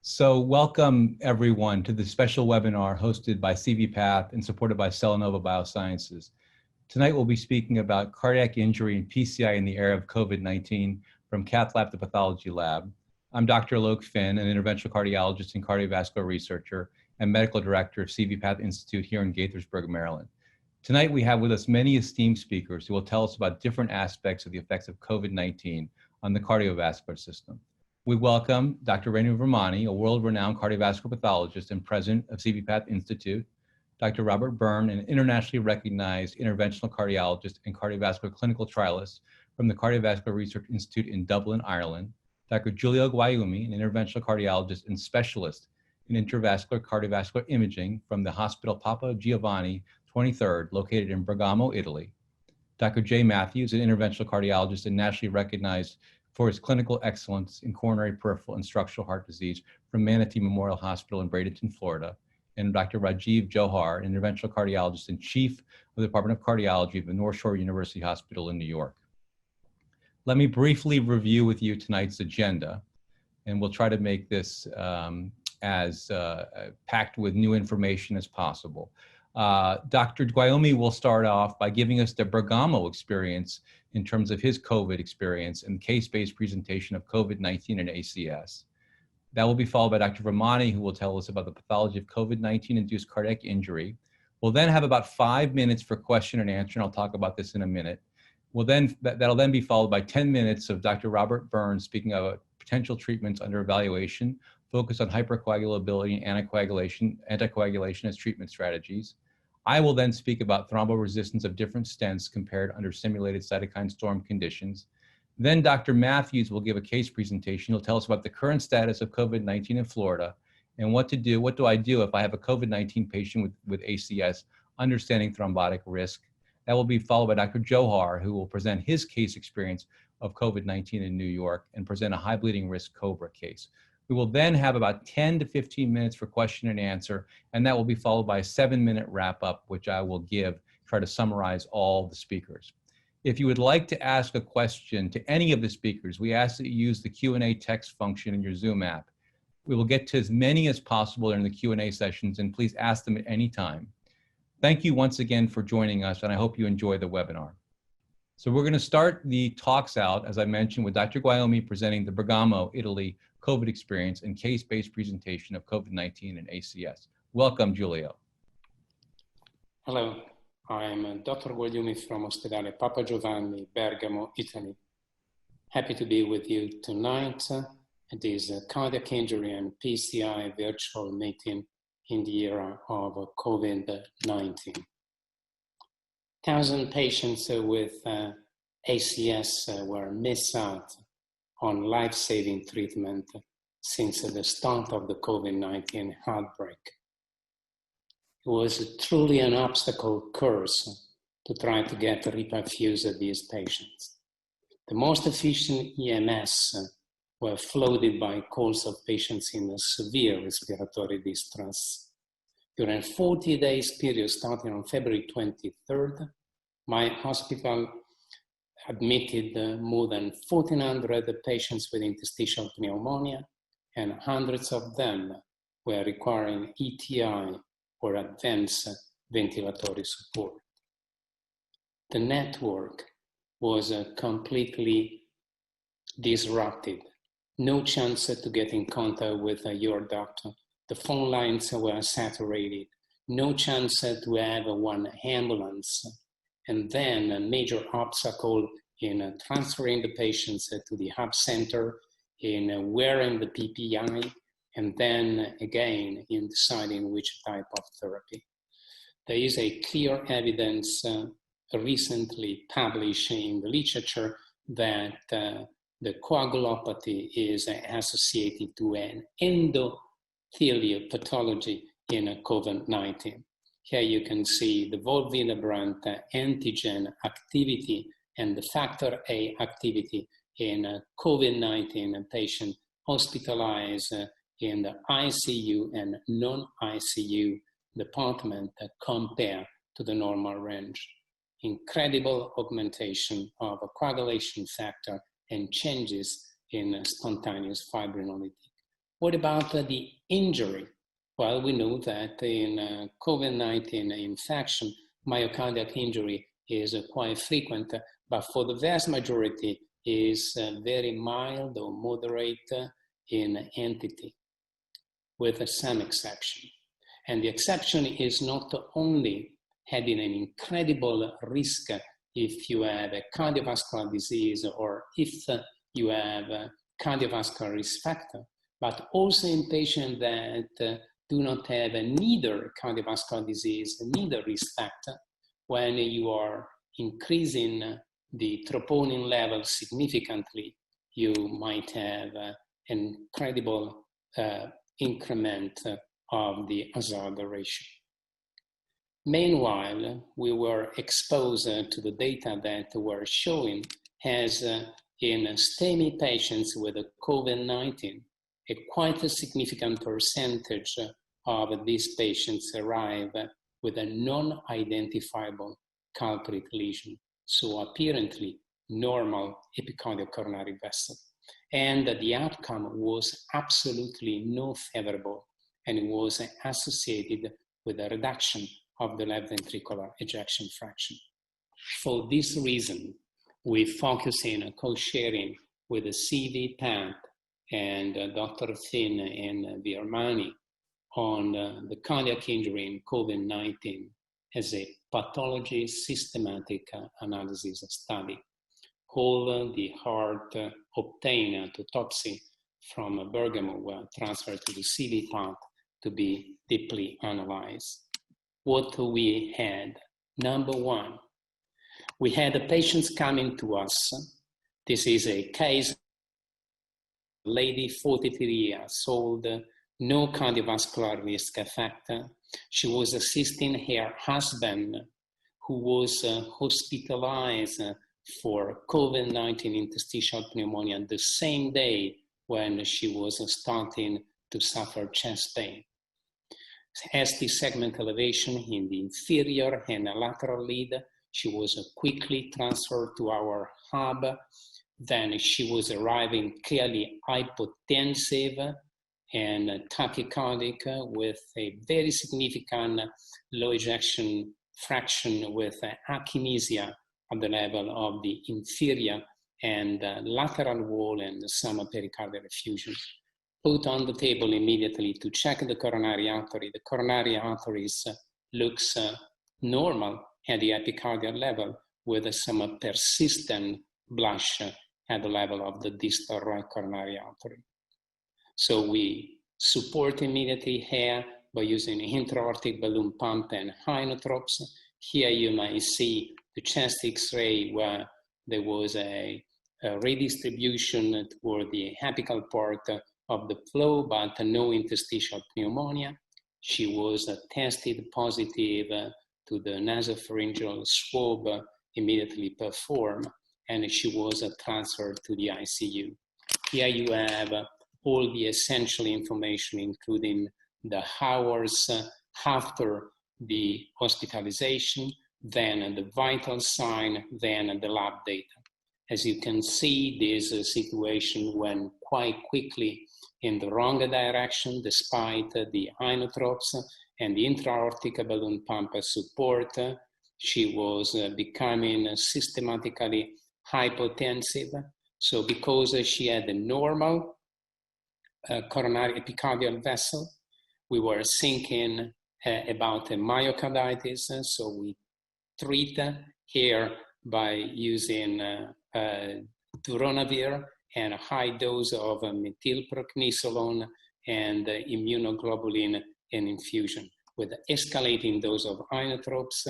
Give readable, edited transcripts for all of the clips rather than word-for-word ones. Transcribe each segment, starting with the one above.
So welcome everyone to the special webinar hosted by Path and supported by Cellanova Biosciences. Tonight we'll be speaking about cardiac injury and PCI in the era of COVID-19 from Cath lab to pathology lab. I'm Dr. Alok Finn, an interventional cardiologist and cardiovascular researcher and medical director of Path Institute here in Gaithersburg, Maryland. Tonight we have with us many esteemed speakers who will tell us about different aspects of the effects of COVID-19 on the cardiovascular system. We welcome Dr. Renu Vermani, a world-renowned cardiovascular pathologist and president of Path Institute, Dr. Robert Byrne, an internationally recognized interventional cardiologist and cardiovascular clinical trialist from the Cardiovascular Research Institute in Dublin, Ireland, Dr. Giulio Guaiumi, an interventional cardiologist and specialist in intravascular cardiovascular imaging from the Hospital Papa Giovanni XXIII, located in Bergamo, Italy, Dr. Jay Matthews, an interventional cardiologist and nationally recognized for his clinical excellence in coronary, peripheral, and structural heart disease from Manatee Memorial Hospital in Bradenton, Florida, and Dr. Rajiv Johar, an interventional cardiologist and chief of the Department of Cardiology of the North Shore University Hospital in New York. Let me briefly review with you tonight's agenda, and we'll try to make this as packed with new information as possible. Dr. Guaiumi will start off by giving us the Bergamo experience in terms of his COVID experience and case-based presentation of COVID-19 and ACS. That will be followed by Dr. Vermani, who will tell us about the pathology of COVID-19 induced cardiac injury. We'll then have about 5 minutes for question and answer, and I'll talk about this in a minute. That'll then be followed by 10 minutes of Dr. Robert Byrne speaking about potential treatments under evaluation, focused on hypercoagulability and anticoagulation as treatment strategies. I will then speak about thromboresistance of different stents compared under simulated cytokine storm conditions. Then Dr. Matthews will give a case presentation. He'll tell us about the current status of COVID-19 in Florida and what to do. What do I do if I have a COVID-19 patient with ACS, understanding thrombotic risk? That will be followed by Dr. Johar, who will present his case experience of COVID-19 in New York and present a high bleeding risk COBRA case. We will then have about 10 to 15 minutes for question and answer, and that will be followed by a 7-minute wrap up, which I will try to summarize all the speakers. If you would like to ask a question to any of the speakers, we ask that you use the Q&A text function in your Zoom app. We will get to as many as possible during the Q&A sessions, and please ask them at any time. Thank you once again for joining us, and I hope you enjoy the webinar. So we're going to start the talks out, as I mentioned, with Dr. Guaiumi presenting the Bergamo, Italy COVID experience and case-based presentation of COVID-19 and ACS. Welcome, Giulio. Hello, I'm Dr. Guaiumi from Ospedale Papa Giovanni, Bergamo, Italy. Happy to be with you tonight at this cardiac injury and PCI virtual meeting in the era of COVID-19. 1,000 patients with ACS were missed out on life-saving treatment since the start of the COVID-19 outbreak. It was truly an obstacle course to try to get reperfuse of these patients. The most efficient EMS were flooded by calls of patients in severe respiratory distress. During a 40 days period starting on February 23rd, my hospital admitted more than 1,400 patients with interstitial pneumonia, and hundreds of them were requiring ETI or advanced ventilatory support. The network was completely disrupted. No chance to get in contact with your doctor. The phone lines were saturated. No chance to have one ambulance. And then a major obstacle in transferring the patients to the hub center, in wearing the PPI, and then again in deciding which type of therapy. There is a clear evidence recently published in the literature that the coagulopathy is associated to an endothelial pathology in COVID-19. Here you can see the Volt-Willebrand antigen activity and the factor A activity in COVID-19 patient hospitalized in the ICU and non-ICU department compared to the normal range. Incredible augmentation of a coagulation factor and changes in spontaneous fibrinolytic What about the injury? Well, we know that in COVID-19 infection, myocardial injury is quite frequent, but for the vast majority is very mild or moderate in entity, with some exception. And the exception is not only having an incredible risk if you have a cardiovascular disease or if you have a cardiovascular risk factor, but also in patients that do not have neither cardiovascular disease, neither risk factor. When you are increasing the troponin level significantly, you might have an incredible increment of the hazard ratio. Meanwhile, we were exposed to the data that were showing as in STEMI patients with COVID-19, a quite a significant percentage of these patients arrive with a non-identifiable culprit lesion, so apparently normal epicardial coronary vessel. And the outcome was absolutely not favorable, and it was associated with a reduction of the left ventricular ejection fraction. For this reason, we focus in co-sharing with the CV Path and Dr. Finn and Virmani on the cardiac injury in COVID-19 as a pathology systematic analysis study. All the heart obtained at autopsy from Bergamo were transferred to the CV Path to be deeply analyzed. What we had, number one, we had the patients coming to us. This is a case, lady, 43 years old, no cardiovascular risk factor. She was assisting her husband who was hospitalized for COVID-19 interstitial pneumonia the same day when she was starting to suffer chest pain. ST segment elevation in the inferior and lateral lead. She was quickly transferred to our hub. Then she was arriving clearly hypotensive and tachycardic with a very significant low ejection fraction with akinesia at the level of the inferior and lateral wall and some pericardial effusion. Put on the table immediately to check the coronary artery. The coronary arteries looks normal at the epicardial level with some persistent blush at the level of the distal right coronary artery. So we support immediately here by using intra-aortic balloon pump and inotropes. Here you may see the chest X-ray where there was a redistribution toward the apical part of the flow, but no interstitial pneumonia. She was tested positive to the nasopharyngeal swab immediately performed, and she was transferred to the ICU. Here you have all the essential information, including the hours after the hospitalization, then the vital sign, then the lab data. As you can see, this situation went quite quickly in the wrong direction despite the inotropes and the intra-aortic balloon pump support. She was becoming systematically hypotensive. So because she had a normal coronary epicardial vessel, we were thinking about a myocarditis. So we treat here by using duronavir and a high dose of methylprednisolone and immunoglobulin in infusion with escalating dose of inotropes,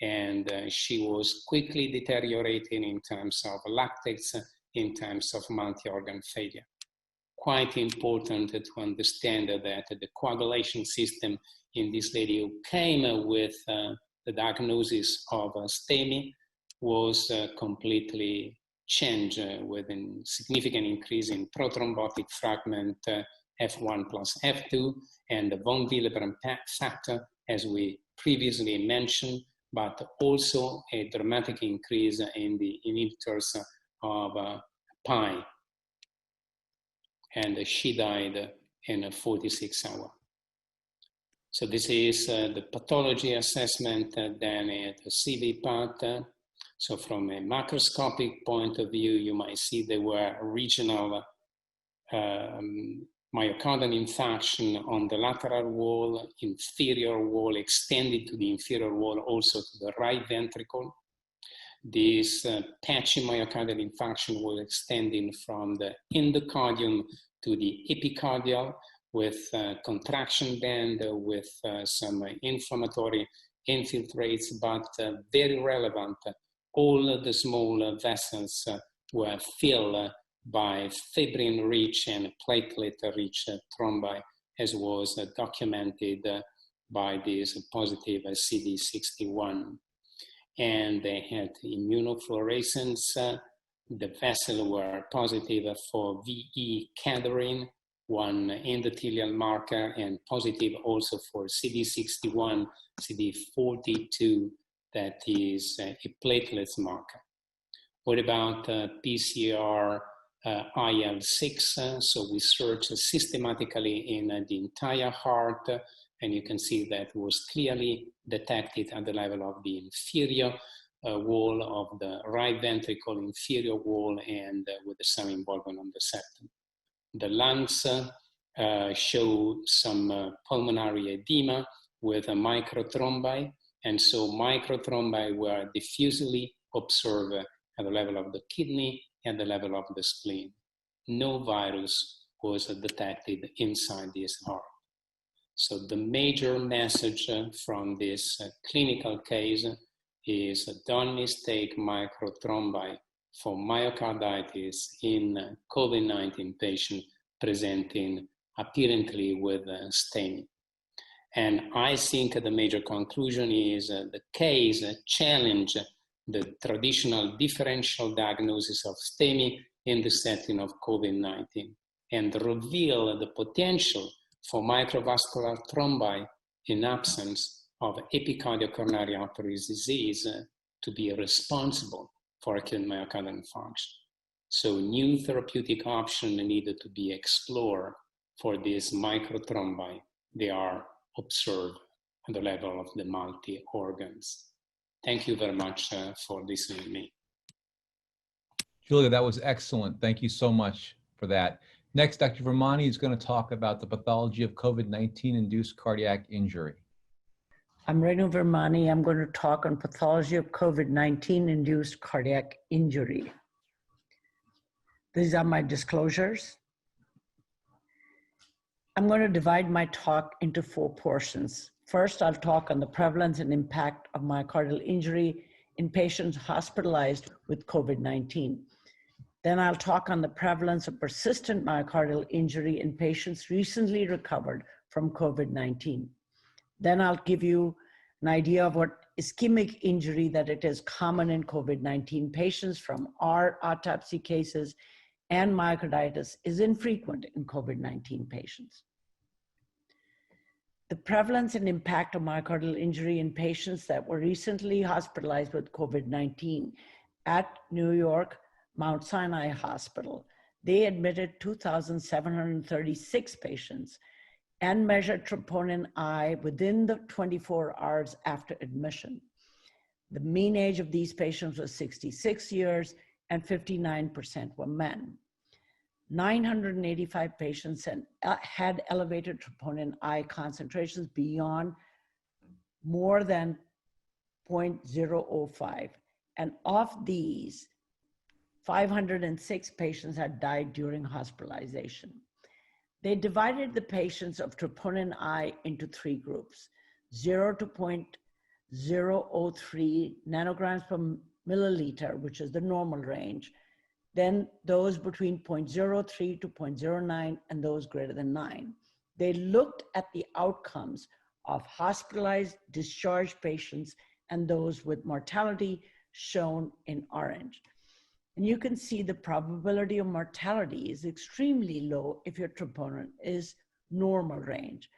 and she was quickly deteriorating in terms of lactates, in terms of multi-organ failure. Quite important to understand that the coagulation system in this lady who came with the diagnosis of STEMI was completely changed with a significant increase in prothrombotic fragment F1 plus F2 and the von Willebrand factor, as we previously mentioned, but also a dramatic increase in the inhibitors of PI. And she died in 46 hours. So this is the pathology assessment, then at the CV part. So from a macroscopic point of view, you might see there were regional myocardial infarction on the lateral wall, inferior wall, extended to the inferior wall, also to the right ventricle. This patchy myocardial infarction was extending from the endocardium to the epicardial, with contraction band, with some inflammatory infiltrates, but very relevant. All the small vessels were filled by fibrin-rich and platelet-rich thrombi, as was documented by this positive CD61. And they had immunofluorescence. The vessels were positive for VE cadherin, one endothelial marker, and positive also for CD61, CD42, that is a platelets marker. What about PCR IL-6? So we searched systematically in the entire heart, and you can see that was clearly detected at the level of the inferior wall of the right ventricle, inferior wall, and with some involvement on the septum. The lungs show some pulmonary edema with a microthrombi, and so microthrombi were diffusely observed at the level of the kidney and the level of the spleen. No virus was detected inside this heart. So the major message from this clinical case is don't mistake microthrombi for myocarditis in COVID-19 patient presenting apparently with STEMI. And I think the major conclusion is the case challenge the traditional differential diagnosis of STEMI in the setting of COVID-19 and reveal the potential for microvascular thrombi in absence of epicardial coronary artery disease to be responsible for acute myocardial infarction. So new therapeutic options needed to be explored for these microthrombi. They are observed at the level of the multi-organs. Thank you very much for listening to me. Julia, that was excellent. Thank you so much for that. Next, Dr. Vermani is going to talk about the pathology of COVID-19 induced cardiac injury. I'm Renu Vermani. I'm going to talk on pathology of COVID-19 induced cardiac injury. These are my disclosures. I'm going to divide my talk into 4 portions. First, I'll talk on the prevalence and impact of myocardial injury in patients hospitalized with COVID-19. Then I'll talk on the prevalence of persistent myocardial injury in patients recently recovered from COVID-19. Then I'll give you an idea of what ischemic injury, that it is common in COVID-19 patients from our autopsy cases, and myocarditis is infrequent in COVID-19 patients. The prevalence and impact of myocardial injury in patients that were recently hospitalized with COVID-19 at New York Mount Sinai Hospital. They admitted 2,736 patients and measured troponin I within the 24 hours after admission. The mean age of these patients was 66 years and 59% were men. 985 patients had elevated troponin I concentrations beyond more than 0.005. And of these, 506 patients had died during hospitalization. They divided the patients of troponin I into 3 groups: 0 to 0.003 nanograms per milliliter, which is the normal range, then those between 0.03 to 0.09, and those greater than 9. They looked at the outcomes of hospitalized, discharged patients and those with mortality shown in orange. And you can see the probability of mortality is extremely low if your troponin is normal range.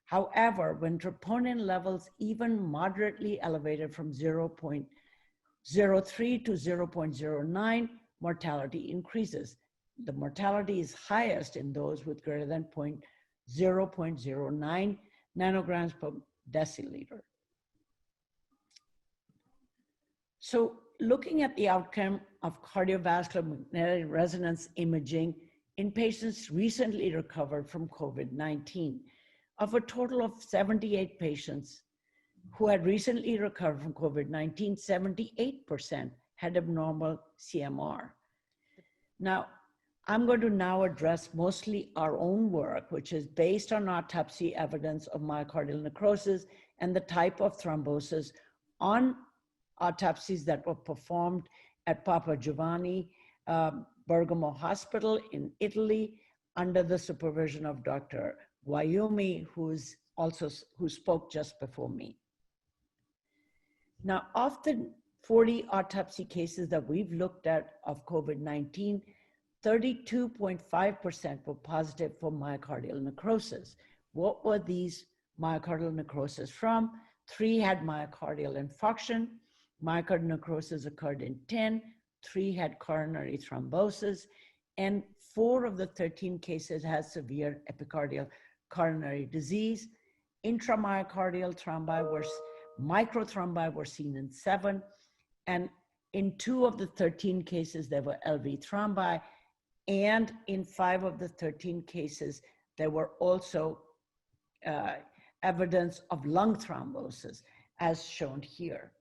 However, when troponin levels even moderately elevated from 0.03 to 0.09, mortality increases. The mortality is highest in those with greater than 0.09 nanograms per deciliter. So looking at the outcome of cardiovascular magnetic resonance imaging in patients recently recovered from COVID-19, of a total of 78 patients who had recently recovered from COVID-19, 78% had abnormal CMR. Now, I'm going to now address mostly our own work, which is based on autopsy evidence of myocardial necrosis and the type of thrombosis on autopsies that were performed at Papa Giovanni Bergamo Hospital in Italy under the supervision of Dr. Guayumi, who spoke just before me. Now, of the 40 autopsy cases that we've looked at of COVID-19, 32.5% were positive for myocardial necrosis. What were these myocardial necrosis from? 3 had myocardial infarction. Myocardial necrosis occurred in 10. 3 had coronary thrombosis. And 4 of the 13 cases had severe epicardial coronary disease. Intramyocardial microthrombi were seen in 7. And in 2 of the 13 cases, there were LV thrombi. And in 5 of the 13 cases, there were also evidence of lung thrombosis, as shown here.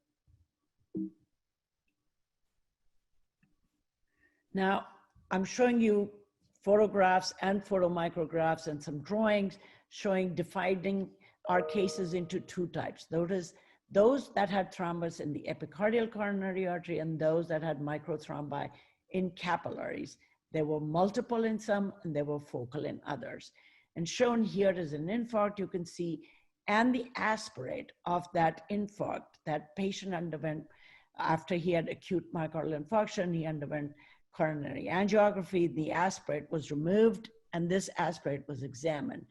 Now, I'm showing you photographs and photomicrographs and some drawings dividing our cases into 2 types. Notice those that had thrombus in the epicardial coronary artery and those that had microthrombi in capillaries. There were multiple in some and there were focal in others. And shown here is an infarct, you can see, and the aspirate of that infarct that patient underwent after he had acute myocardial infarction. He underwent coronary angiography, the aspirate was removed, and this aspirate was examined.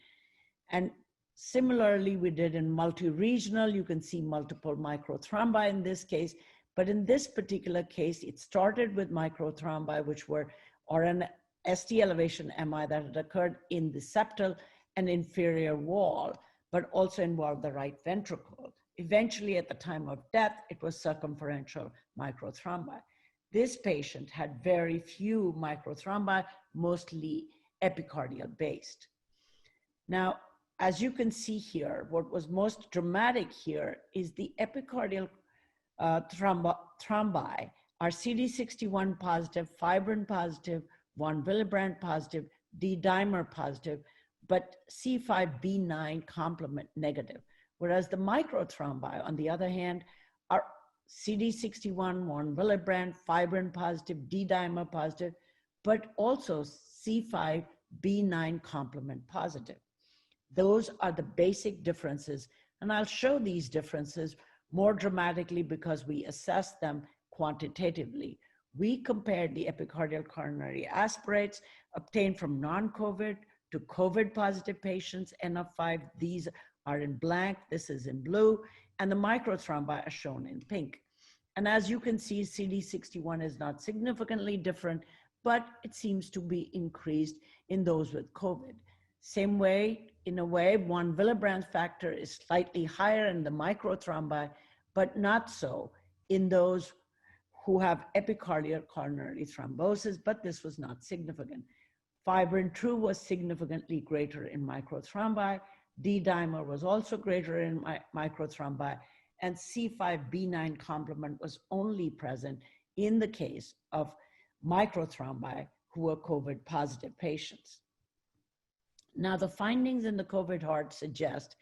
And similarly, we did in multi-regional, you can see multiple microthrombi in this case, but in this particular case, it started with microthrombi, which were, or an ST elevation MI that had occurred in the septal and inferior wall, but also involved the right ventricle. Eventually, at the time of death, it was circumferential microthrombi. This patient had very few microthrombi, mostly epicardial based. Now, as you can see here, what was most dramatic here is the epicardial thrombi are CD61 positive, fibrin positive, von Willebrand positive, D-dimer positive, but C5b9 complement negative. Whereas the microthrombi, on the other hand, are CD61, von Willebrand, fibrin positive, D-dimer positive, but also C5b9 complement positive. Those are the basic differences, and I'll show these differences more dramatically because we assess them quantitatively. We compared the epicardial coronary aspirates obtained from non-COVID to COVID positive patients, N of 5. These are in blank, this is in blue, and the microthrombi are shown in pink. And as you can see, CD61 is not significantly different, but it seems to be increased in those with COVID. Same way, in a way, von Willebrand factor is slightly higher in the microthrombi, but not so in those who have epicardial coronary thrombosis, but this was not significant. Fibrin true was significantly greater in microthrombi. D-dimer was also greater in microthrombi, and C5b9 complement was only present in the case of microthrombi who were COVID positive patients. Now, the findings in the COVID heart suggest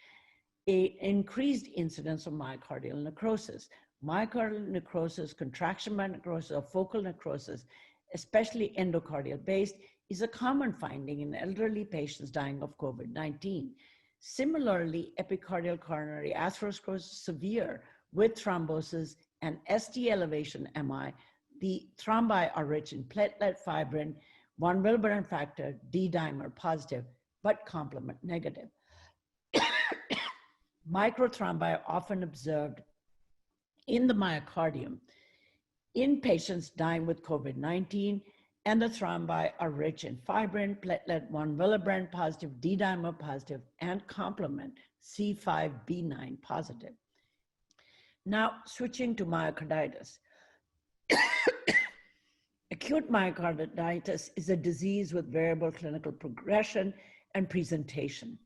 an increased incidence of myocardial necrosis. Myocardial necrosis, contraction by necrosis, or focal necrosis, especially endocardial based, is a common finding in elderly patients dying of COVID-19. Similarly, epicardial coronary atherosclerosis severe with thrombosis and ST elevation MI, the thrombi are rich in platelet, fibrin, von Willebrand factor, D-dimer positive, but complement negative. Microthrombi are often observed in the myocardium in patients dying with COVID-19, And the thrombi are rich in fibrin, platelet 1 Willebrand positive, D-dimer positive, and complement C5b9 positive. Now, switching to myocarditis. Acute myocarditis is a disease with variable clinical progression and presentation.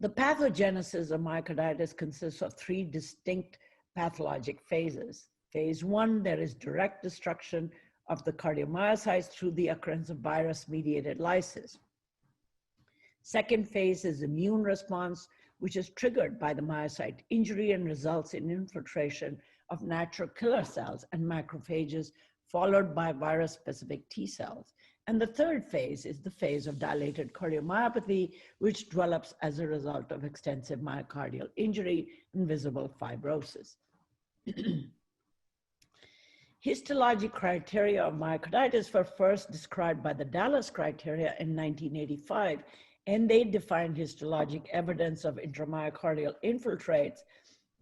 The pathogenesis of myocarditis consists of 3 distinct pathologic phases. Phase 1, there is direct destruction of the cardiomyocytes through the occurrence of virus-mediated lysis. Second phase is immune response, which is triggered by the myocyte injury and results in infiltration of natural killer cells and macrophages, followed by virus-specific T cells. And the third phase is the phase of dilated cardiomyopathy, which develops as a result of extensive myocardial injury and visible fibrosis. Histologic criteria of myocarditis were first described by the Dallas criteria in 1985, and they defined histologic evidence of intramyocardial infiltrates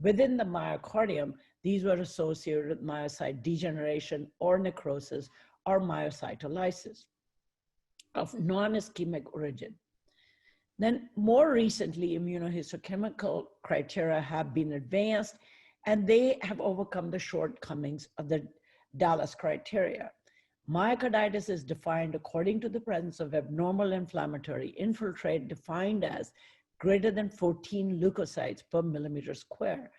within the myocardium. These were associated with myocyte degeneration or necrosis or myocytolysis of non-ischemic origin. Then more recently, immunohistochemical criteria have been advanced, and they have overcome the shortcomings of the Dallas criteria. Myocarditis is defined according to the presence of abnormal inflammatory infiltrate defined as greater than 14 leukocytes per millimeter square.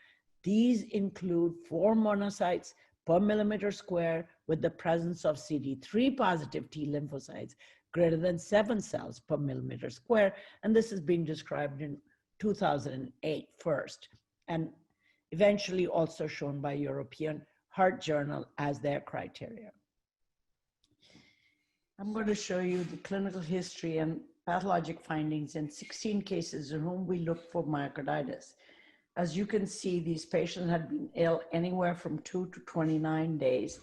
These include 4 monocytes per millimeter square with the presence of CD3 positive T lymphocytes greater than 7 cells per millimeter square. And this has been described in 2008 first, and eventually also shown by European Heart Journal as their criteria. I'm going to show you the clinical history and pathologic findings in 16 cases in whom we looked for myocarditis. As you can see, these patients had been ill anywhere from 2 to 29 days,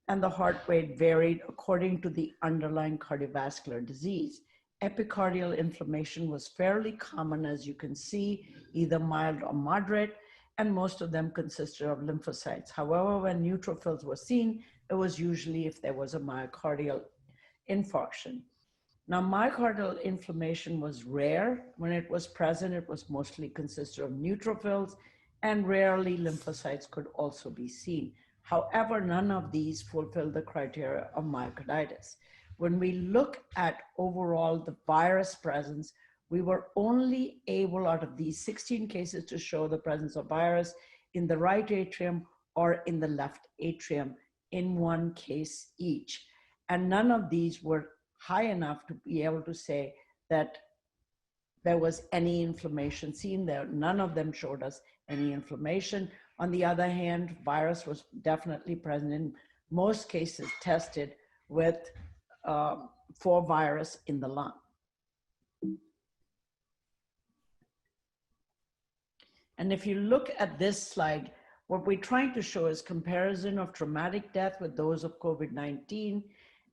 and the heart rate varied according to the underlying cardiovascular disease. Epicardial inflammation was fairly common, as you can see, either mild or moderate, and most of them consisted of lymphocytes. However, when neutrophils were seen, it was usually if there was a myocardial infarction. Now, myocardial inflammation was rare. When it was present, it was mostly consisted of neutrophils, and rarely lymphocytes could also be seen. However, none of these fulfill the criteria of myocarditis. When we look at overall the virus presence, we were only able out of these 16 cases to show the presence of virus in the right atrium or in the left atrium in 1 case each. And none of these were high enough to be able to say that there was any inflammation seen there. None of them showed us any inflammation. On the other hand, virus was definitely present in most cases tested with for virus in the lung. And if you look at this slide, what we're trying to show is comparison of traumatic death with those of COVID-19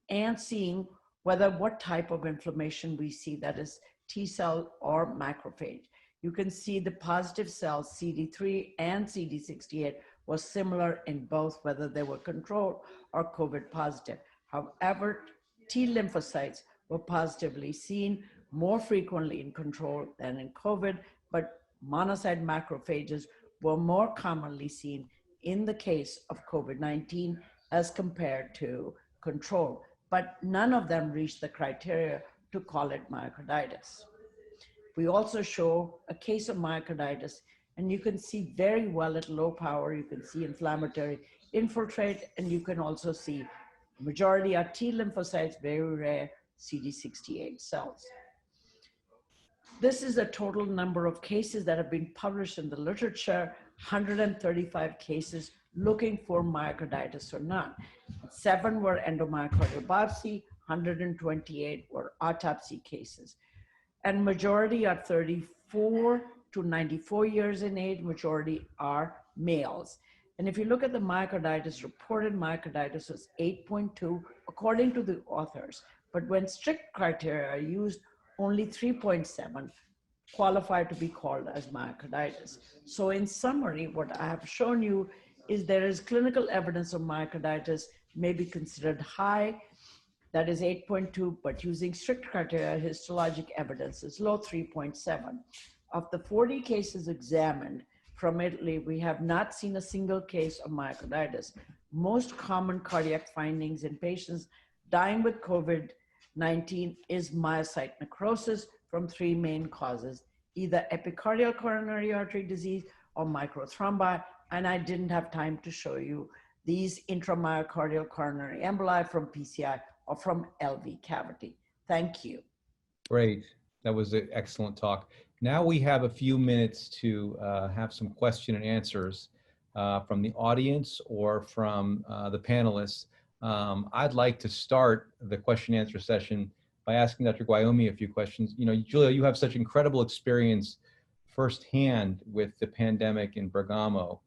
and seeing whether what type of inflammation we see, that is T cell or macrophage. You can see the positive cells, CD3 and CD68, was similar in both, whether they were control or COVID positive. However, T lymphocytes were positively seen more frequently in control than in COVID, but monocyte macrophages were more commonly seen in the case of COVID-19 as compared to control, but none of them reached the criteria to call it myocarditis. We also show a case of myocarditis, and you can see very well at low power, you can see inflammatory infiltrate, and you can also see majority are T lymphocytes, very rare CD68 cells. This is a total number of cases that have been published in the literature, 135 cases looking for myocarditis or not. 7 were endomyocardial biopsy, 128 were autopsy cases. And majority are 34 to 94 years in age, majority are males. And if you look at the myocarditis, reported myocarditis was 8.2 according to the authors. But when strict criteria are used, only 3.7 qualify to be called as myocarditis. So in summary, what I have shown you is there is clinical evidence of myocarditis may be considered high, that is 8.2, but using strict criteria, histologic evidence is low, 3.7. Of the 40 cases examined from Italy, we have not seen a single case of myocarditis. Most common cardiac findings in patients dying with COVID-19 is myocyte necrosis from three main causes, either epicardial coronary artery disease or microthrombi, and I didn't have time to show you these intramyocardial coronary emboli from PCI or from LV cavity. Thank you. Great. That was an excellent talk. Now we have a few minutes to have some question and answers from the audience or from the panelists. I'd like to start the question and answer session by asking Dr. Guayomi a few questions. You know, Julia, you have such incredible experience firsthand with the pandemic in Bergamo.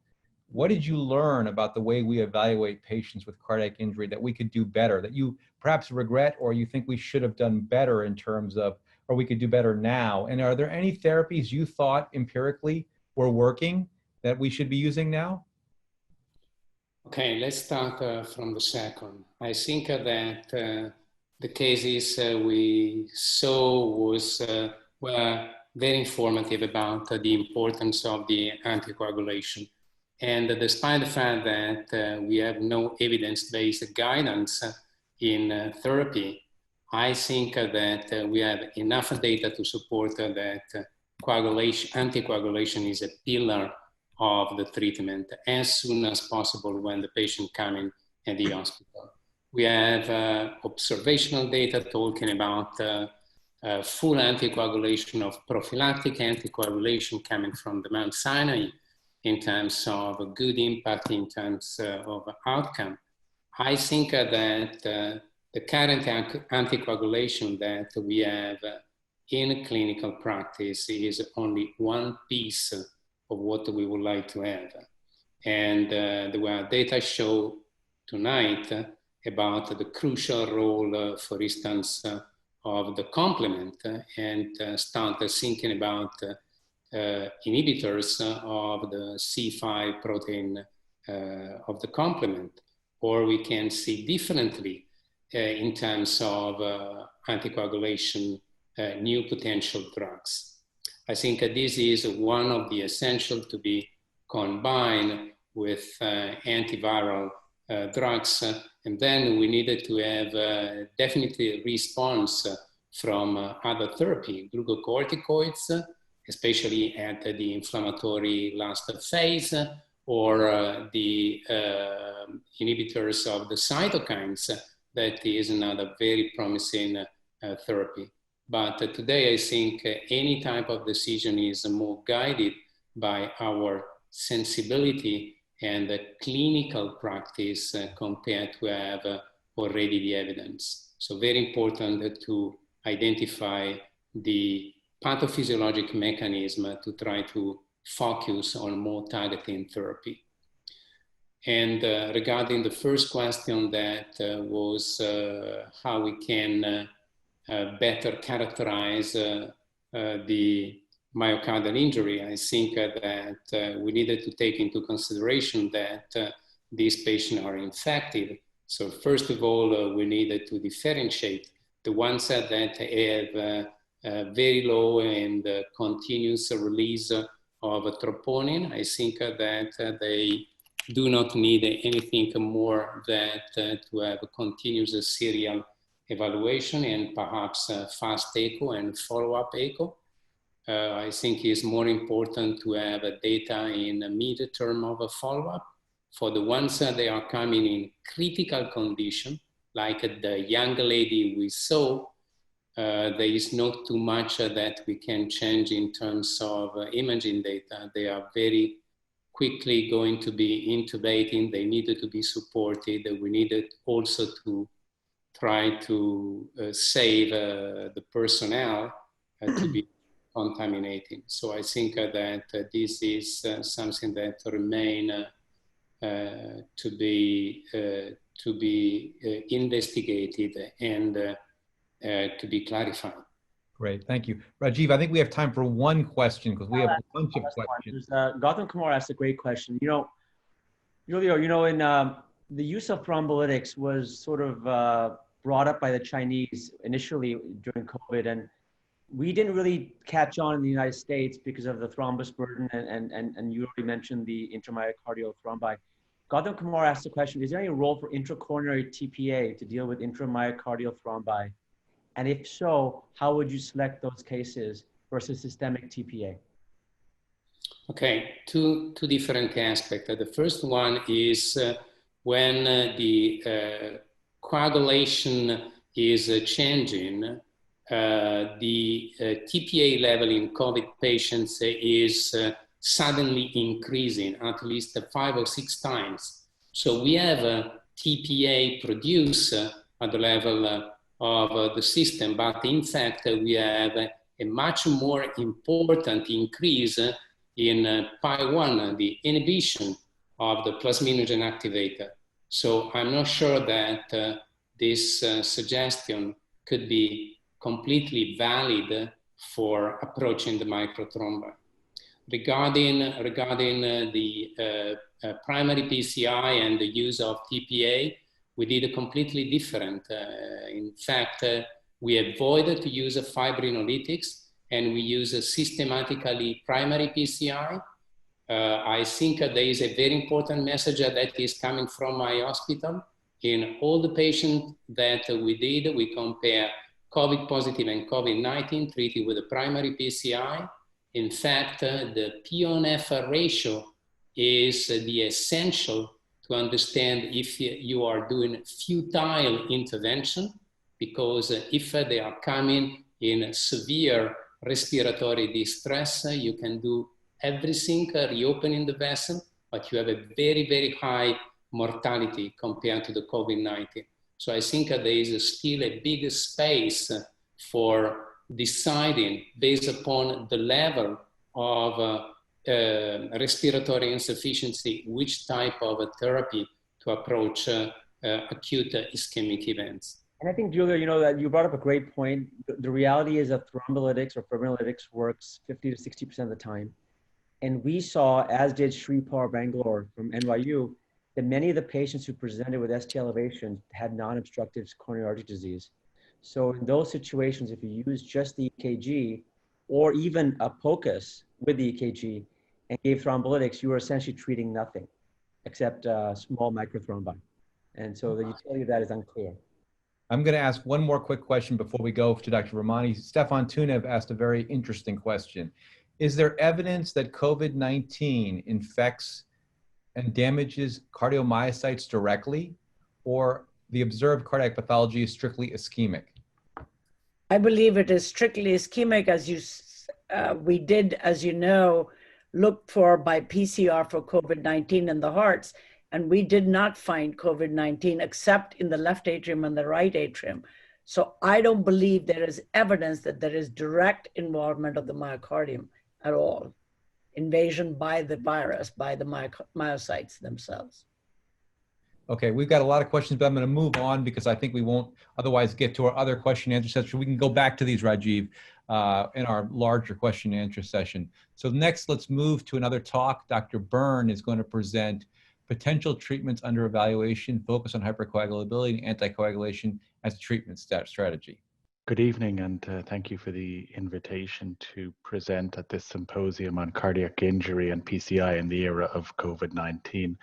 What did you learn about the way we evaluate patients with cardiac injury that we could do better, that you perhaps regret or you think we should have done better in terms of, or we could do better now? And are there any therapies you thought empirically were working that we should be using now? Okay, let's start from the second. I think that the cases we saw were very informative about the importance of the anticoagulation. And despite the fact that we have no evidence-based guidance in therapy, I think that we have enough data to support that anticoagulation is a pillar of the treatment as soon as possible when the patient comes in the hospital. We have observational data talking about full anticoagulation of prophylactic anticoagulation coming from the Mount Sinai in terms of a good impact in terms of outcome. I think that the current anticoagulation that we have in clinical practice is only one piece of what we would like to have. And there were data show tonight about the crucial role, for instance, of the complement, and start thinking about inhibitors of the C5 protein of the complement, or we can see differently in terms of anticoagulation, new potential drugs. I think this is one of the essential to be combined with antiviral drugs, and then we needed to have definitely a response from other therapy, glucocorticoids, especially at the inflammatory last phase, or the inhibitors of the cytokines. That is another very promising therapy. But today I think any type of decision is more guided by our sensibility and the clinical practice compared to have already the evidence. So very important to identify the pathophysiologic mechanism to try to focus on more targeting therapy. And regarding the first question that was how we can better characterize the myocardial injury, I think that we needed to take into consideration that these patients are infected. So first of all, we needed to differentiate the ones that have very low and continuous release of troponin. I think that they do not need anything more than to have a continuous serial evaluation and perhaps fast echo and follow-up echo. I think it's more important to have data in the mid-term of a follow-up. For the ones that they are coming in critical condition, like the young lady we saw, there is not too much that we can change in terms of imaging data. They are very quickly going to be intubating. They needed to be supported. We needed also to try to save the personnel to be contaminating. So I think that this is something that remain to be investigated and to be clarified. Great, thank you. Rajiv, I think we have time for one question because we have a bunch of questions. Gautam Kumar asked a great question. You know, Julio, you know, in the use of thrombolytics was sort of brought up by the Chinese initially during COVID, and we didn't really catch on in the United States because of the thrombus burden, and you already mentioned the intramyocardial thrombi. Gautam Kumar asked the question, is there any role for intracoronary TPA to deal with intramyocardial thrombi? And if so, how would you select those cases versus systemic TPA? Okay, two different aspects. The first one is when the coagulation is changing, the TPA level in COVID patients is suddenly increasing at least 5 or 6 times. So we have a TPA produced at the level of the system, but in fact we have a much more important increase in PI1, the inhibition of the plasminogen activator. So I'm not sure that this suggestion could be completely valid for approaching the microthrombi. Regarding the primary PCI and the use of TPA, we did a completely different. In fact, we avoided to use fibrinolytics, and we use systematically primary PCI. I think there is a very important message that is coming from my hospital. In all the patients that we did, we compare COVID positive and COVID-19 treated with a primary PCI. In fact, the P on F ratio is the essential to understand if you are doing futile intervention, because if they are coming in severe respiratory distress, you can do everything, reopening the vessel, but you have a very, very high mortality compared to the COVID-19. So I think there is still a big space for deciding based upon the level of respiratory insufficiency, which type of therapy to approach acute ischemic events. And I think, Julia, you know, that you brought up a great point. The reality is that thrombolytics or fibrinolytics works 50 to 60% of the time. And we saw, as did Shripar Bangalore from NYU, that many of the patients who presented with ST elevation had non-obstructive coronary artery disease. So in those situations, if you use just the EKG or even a POCUS with the EKG and gave thrombolytics, you were essentially treating nothing except small microthrombi. And so the utility of that is unclear. I'm going to ask one more quick question before we go to Dr. Ramani. Stefan Tunev asked a very interesting question. Is there evidence that COVID-19 infects and damages cardiomyocytes directly, or the observed cardiac pathology is strictly ischemic? I believe it is strictly ischemic, as we did, as you know, look for by PCR for COVID-19 in the hearts, and we did not find COVID-19 except in the left atrium and the right atrium. So I don't believe there is evidence that there is direct involvement of the myocardium at all. Invasion by the virus, by the myocytes themselves. Okay, we've got a lot of questions, but I'm going to move on because I think we won't otherwise get to our other question and answer session. We can go back to these, Rajiv, in our larger question and answer session. So next, let's move to another talk. Dr. Byrne is going to present potential treatments under evaluation, focus on hypercoagulability and anticoagulation as a treatment strategy. Good evening, and thank you for the invitation to present at this symposium on cardiac injury and PCI in the era of COVID-19.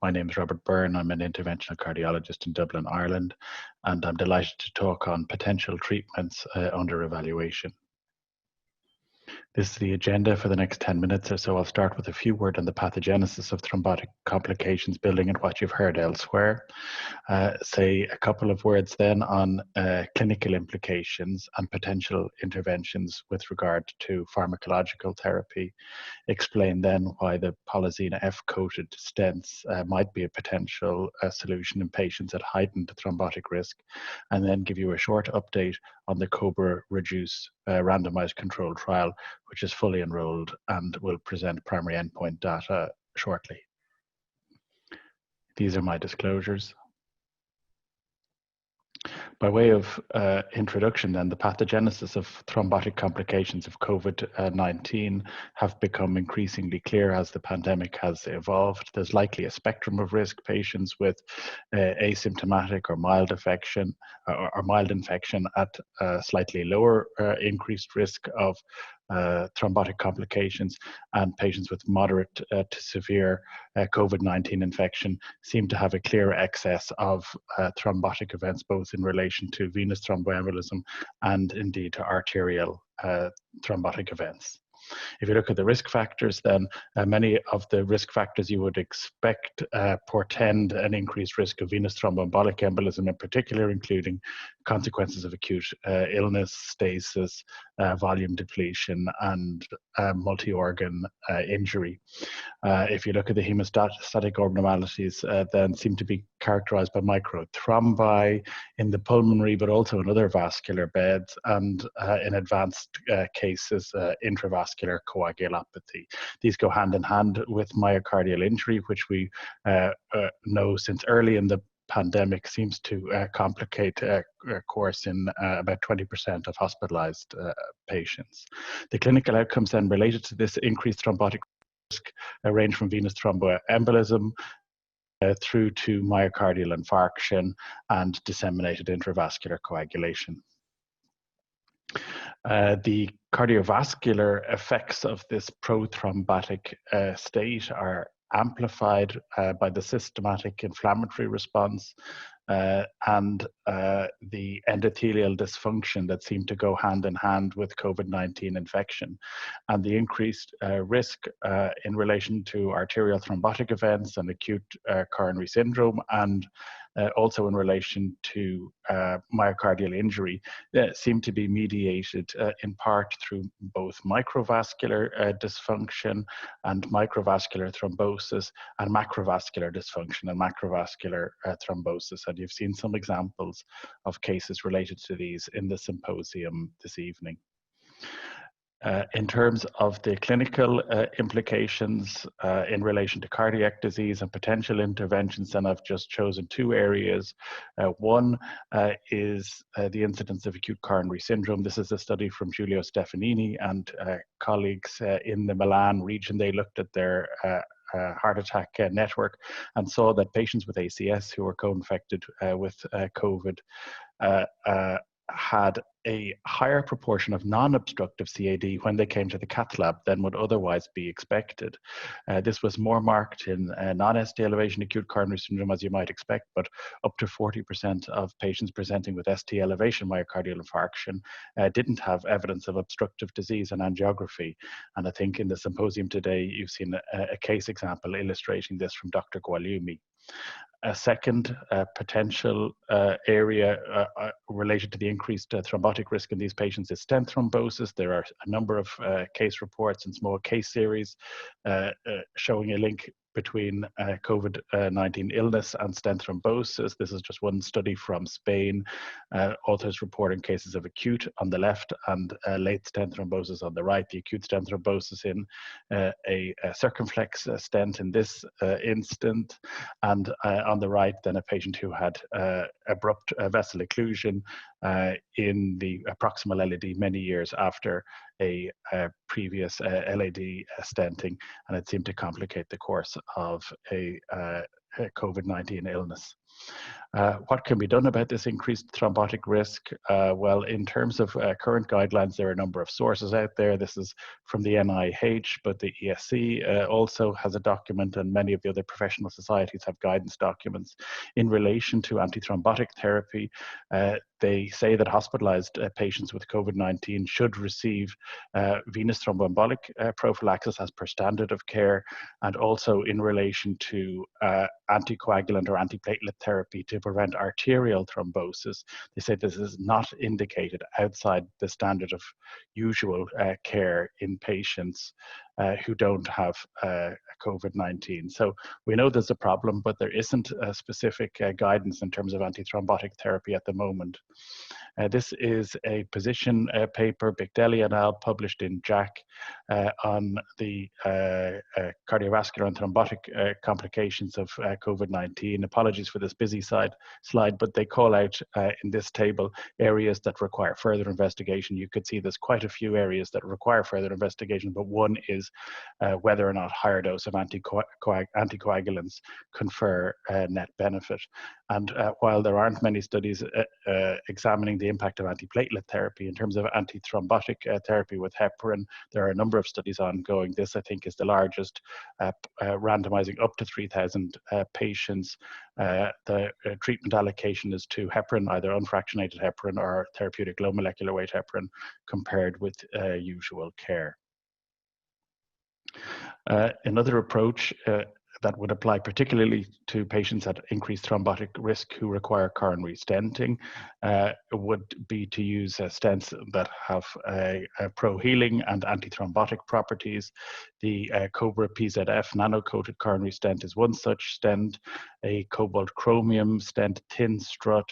My name is Robert Byrne. I'm an interventional cardiologist in Dublin, Ireland, and I'm delighted to talk on potential treatments under evaluation. This is the agenda for the next 10 minutes or so. I'll start with a few words on the pathogenesis of thrombotic complications, building on what you've heard elsewhere. Say a couple of words then on clinical implications and potential interventions with regard to pharmacological therapy. Explain then why the Polysina F-coated stents might be a potential solution in patients at heightened thrombotic risk, and then give you a short update on the COBRA Reduce randomized controlled trial, which is fully enrolled and will present primary endpoint data shortly. These are my disclosures. By way of introduction, then, the pathogenesis of thrombotic complications of COVID-19 have become increasingly clear as the pandemic has evolved. There's likely a spectrum of risk: patients with asymptomatic or mild infection, or mild infection at slightly lower increased risk of thrombotic complications, and patients with moderate to severe COVID-19 infection seem to have a clear excess of thrombotic events, both in relation to venous thromboembolism and indeed to arterial thrombotic events. If you look at the risk factors, then many of the risk factors you would expect portend an increased risk of venous thromboembolic embolism, in particular, including consequences of acute illness, stasis, volume depletion, and multi-organ injury. If you look at the hemostatic abnormalities, then seem to be characterized by microthrombi in the pulmonary, but also in other vascular beds, and in advanced cases, intravascular coagulopathy. These go hand in hand with myocardial injury, which we know since early in the pandemic seems to complicate course in about 20% of hospitalized patients. The clinical outcomes then related to this increased thrombotic risk range from venous thromboembolism through to myocardial infarction and disseminated intravascular coagulation. The cardiovascular effects of this prothrombotic state are amplified by the systematic inflammatory response and the endothelial dysfunction that seem to go hand in hand with COVID-19 infection, and the increased risk in relation to arterial thrombotic events and acute coronary syndrome, and also in relation to myocardial injury, seem to be mediated in part through both microvascular dysfunction and microvascular thrombosis, and macrovascular dysfunction and macrovascular thrombosis. And you've seen some examples of cases related to these in the symposium this evening. In terms of the clinical implications in relation to cardiac disease and potential interventions, then I've just chosen two areas. One is the incidence of acute coronary syndrome. This is a study from Giulio Stefanini and colleagues in the Milan region. They looked at their heart attack network and saw that patients with ACS who were co-infected with COVID had a higher proportion of non-obstructive CAD when they came to the Cath lab than would otherwise be expected. This was more marked in non-ST elevation acute coronary syndrome, as you might expect, but up to 40% of patients presenting with ST elevation myocardial infarction didn't have evidence of obstructive disease and angiography. And I think in the symposium today, you've seen a case example illustrating this from Dr. Gualiumi. A second potential area related to the increased thrombotic risk in these patients is stent thrombosis. There are a number of case reports and small case series showing a link between COVID-19 illness and stent thrombosis. This is just one study from Spain. Authors reporting cases of acute on the left and late stent thrombosis on the right. The acute stent thrombosis in a circumflex stent in this instant, and on the right then a patient who had abrupt vessel occlusion in the proximal LAD many years after a previous LAD stenting, and it seemed to complicate the course of a COVID-19 illness. What can be done about this increased thrombotic risk? Well, in terms of current guidelines, there are a number of sources out there. This is from the NIH, but the ESC also has a document, and many of the other professional societies have guidance documents in relation to antithrombotic therapy. They say that hospitalized patients with COVID-19 should receive venous thromboembolic prophylaxis as per standard of care, and also in relation to anticoagulant or antiplatelet therapy to prevent arterial thrombosis. They say this is not indicated outside the standard of usual care in patients who don't have COVID-19. So we know there's a problem, but there isn't a specific guidance in terms of antithrombotic therapy at the moment. This is a position paper, Bigdelli et al., published in JACC on the cardiovascular and thrombotic complications of COVID-19. Apologies for this busy slide, but they call out in this table areas that require further investigation. You could see there's quite a few areas that require further investigation, but one is whether or not higher dose of anticoagulants confer net benefit. And while there aren't many studies examining the impact of antiplatelet therapy in terms of antithrombotic therapy with heparin, there are a number of studies ongoing. This, I think, is the largest, randomizing up to 3,000 patients. The treatment allocation is to heparin, either unfractionated heparin or therapeutic low molecular weight heparin, compared with usual care. Another approach that would apply particularly to patients at increased thrombotic risk who require coronary stenting would be to use stents that have pro-healing and antithrombotic properties. The Cobra PZF nano-coated coronary stent is one such stent. A cobalt chromium stent, thin strut,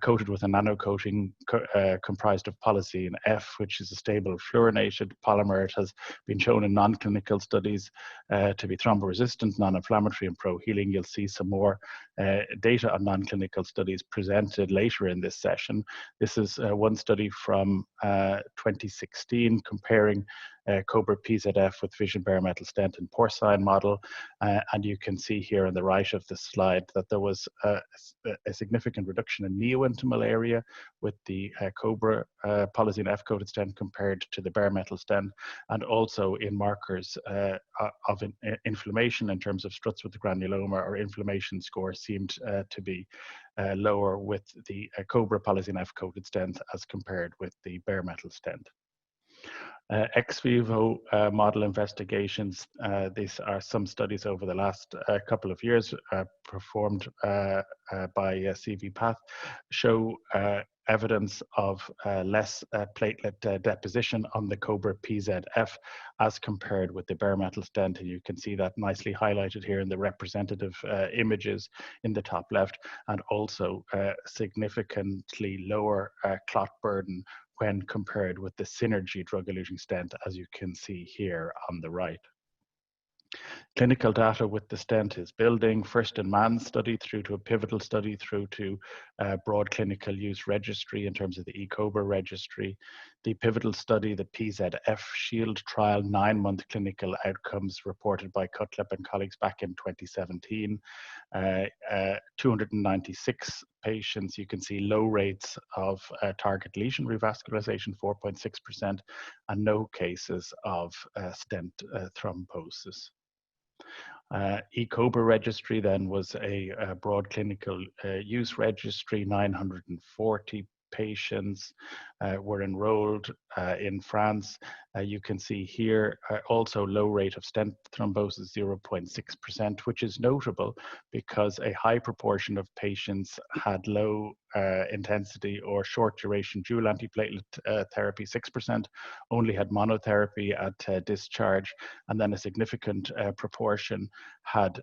coated with a nano coating comprised of polysine F, which is a stable fluorinated polymer. It has been shown in non-clinical studies to be thromboresistant, non-inflammatory, and pro-healing. You'll see some more data on non-clinical studies presented later in this session. This is one study from 2016 comparing Cobra PZF with Vision bare metal stent in porcine model, and you can see here on the right of the slide that there was a significant reduction in neointimal area with the Cobra polysine F coated stent compared to the bare metal stent, and also in markers of inflammation in terms of struts with the granuloma or inflammation score seemed to be lower with the Cobra polysine F coated stent as compared with the bare metal stent. Ex vivo model investigations. These are some studies over the last couple of years performed by CV Path, show evidence of less platelet deposition on the Cobra PZF as compared with the bare metal stent. And you can see that nicely highlighted here in the representative images in the top left, and also significantly lower clot burden when compared with the Synergy drug-eluting stent, as you can see here on the right. Clinical data with the stent is building, first in man study through to a pivotal study through to broad clinical use registry in terms of the eCobra registry. The pivotal study, the PZF Shield trial, 9-month clinical outcomes reported by Cutlip and colleagues back in 2017. 296 patients, you can see low rates of target lesion revascularization, 4.6%, and no cases of stent thrombosis. eCobra registry then was a broad clinical use registry. 940 patients were enrolled in France. You can see here also low rate of stent thrombosis, 0.6%, which is notable because a high proportion of patients had low intensity or short duration dual antiplatelet therapy. 6% only had monotherapy at discharge, and then a significant proportion had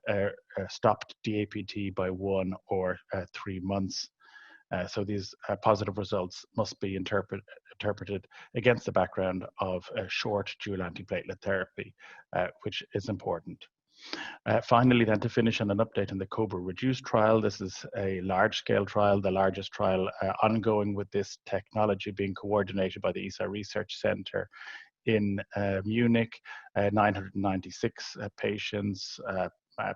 stopped DAPT by 1 or 3 months. So these positive results must be interpreted against the background of short dual antiplatelet therapy, which is important. Finally, then, to finish on an update on the Cobra Reduce trial. This is a large-scale trial, the largest trial ongoing with this technology, being coordinated by the ESA Research Center in Munich. 996 patients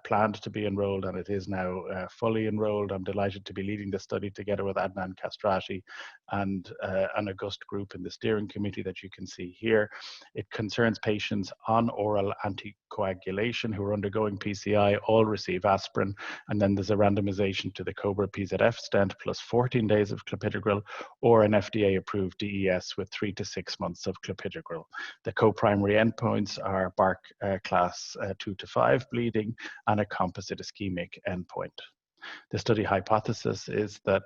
planned to be enrolled, and it is now fully enrolled. I'm delighted to be leading the study together with Adnan Kastrati and an august group in the steering committee that you can see here. It concerns patients on oral anticoagulation who are undergoing PCI, all receive aspirin, and then there's a randomization to the Cobra PZF stent plus 14 days of clopidogrel or an FDA-approved DES with 3 to 6 months of clopidogrel. The co-primary endpoints are BARC class 2 to 5 bleeding and a composite ischemic endpoint. The study hypothesis is that